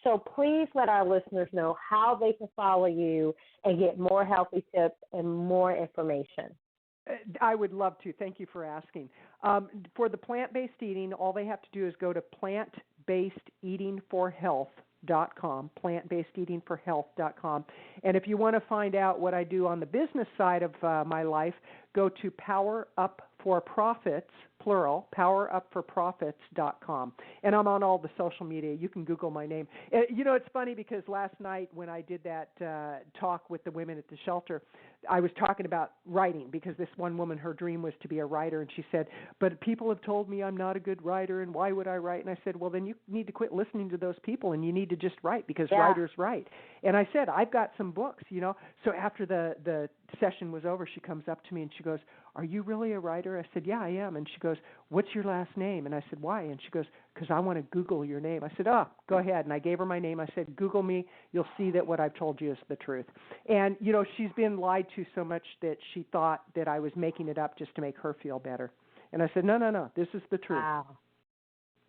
So please let our listeners know how they can follow you and get more healthy tips and more information. I would love to. Thank you for asking. For the plant-based eating, all they have to do is go to plantbasedeatingforhealth.com, plantbasedeatingforhealth.com. And if you want to find out what I do on the business side of my life, go to Power Up for Profits, plural, powerupforprofits.com. And I'm on all the social media. You can Google my name. It's funny because last night when I did that talk with the women at the shelter, I was talking about writing because this one woman, her dream was to be a writer. And she said, but people have told me I'm not a good writer, and why would I write? And I said, well, then you need to quit listening to those people, and you need to just write because writers write. And I said, I've got some books, So after the session was over, she comes up to me and she goes, are you really a writer? I said, yeah, I am. And she goes, what's your last name? And I said, why? And she goes, because I want to Google your name. I said, go ahead. And I gave her my name. I said, Google me. You'll see that what I've told you is the truth. And, she's been lied to so much that she thought that I was making it up just to make her feel better. And I said, no, this is the truth. Wow.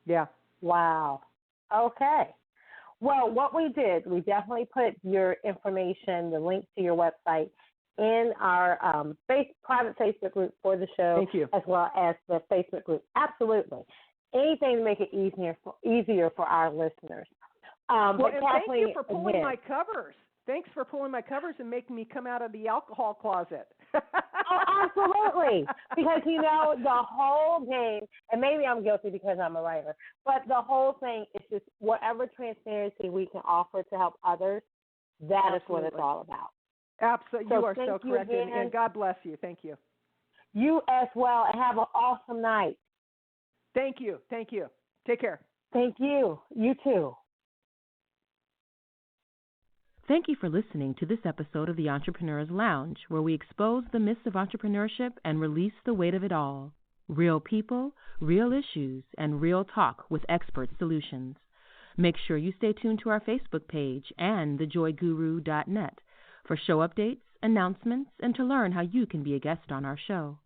Yeah. Wow. Okay. Well, what we did, we definitely put your information, the link to your website, in our private Facebook group for the show. Thank you. As well as the Facebook group. Absolutely. Anything to make it easier for our listeners. Well, but and Kathleen, thank you for pulling my covers. Thanks for pulling my covers and making me come out of the alcohol closet. Oh, absolutely. Because, the whole game, and maybe I'm guilty because I'm a writer, but the whole thing is just whatever transparency we can offer to help others, that is what it's all about. Absolutely. So you are so correct, again. and God bless you. Thank you. You as well, and have an awesome night. Thank you. Thank you. Take care. Thank you. You too. Thank you for listening to this episode of the Entrepreneur's Lounge, where we expose the myths of entrepreneurship and release the weight of it all. Real people, real issues, and real talk with expert solutions. Make sure you stay tuned to our Facebook page and thejoyguru.net for show updates, announcements, and to learn how you can be a guest on our show.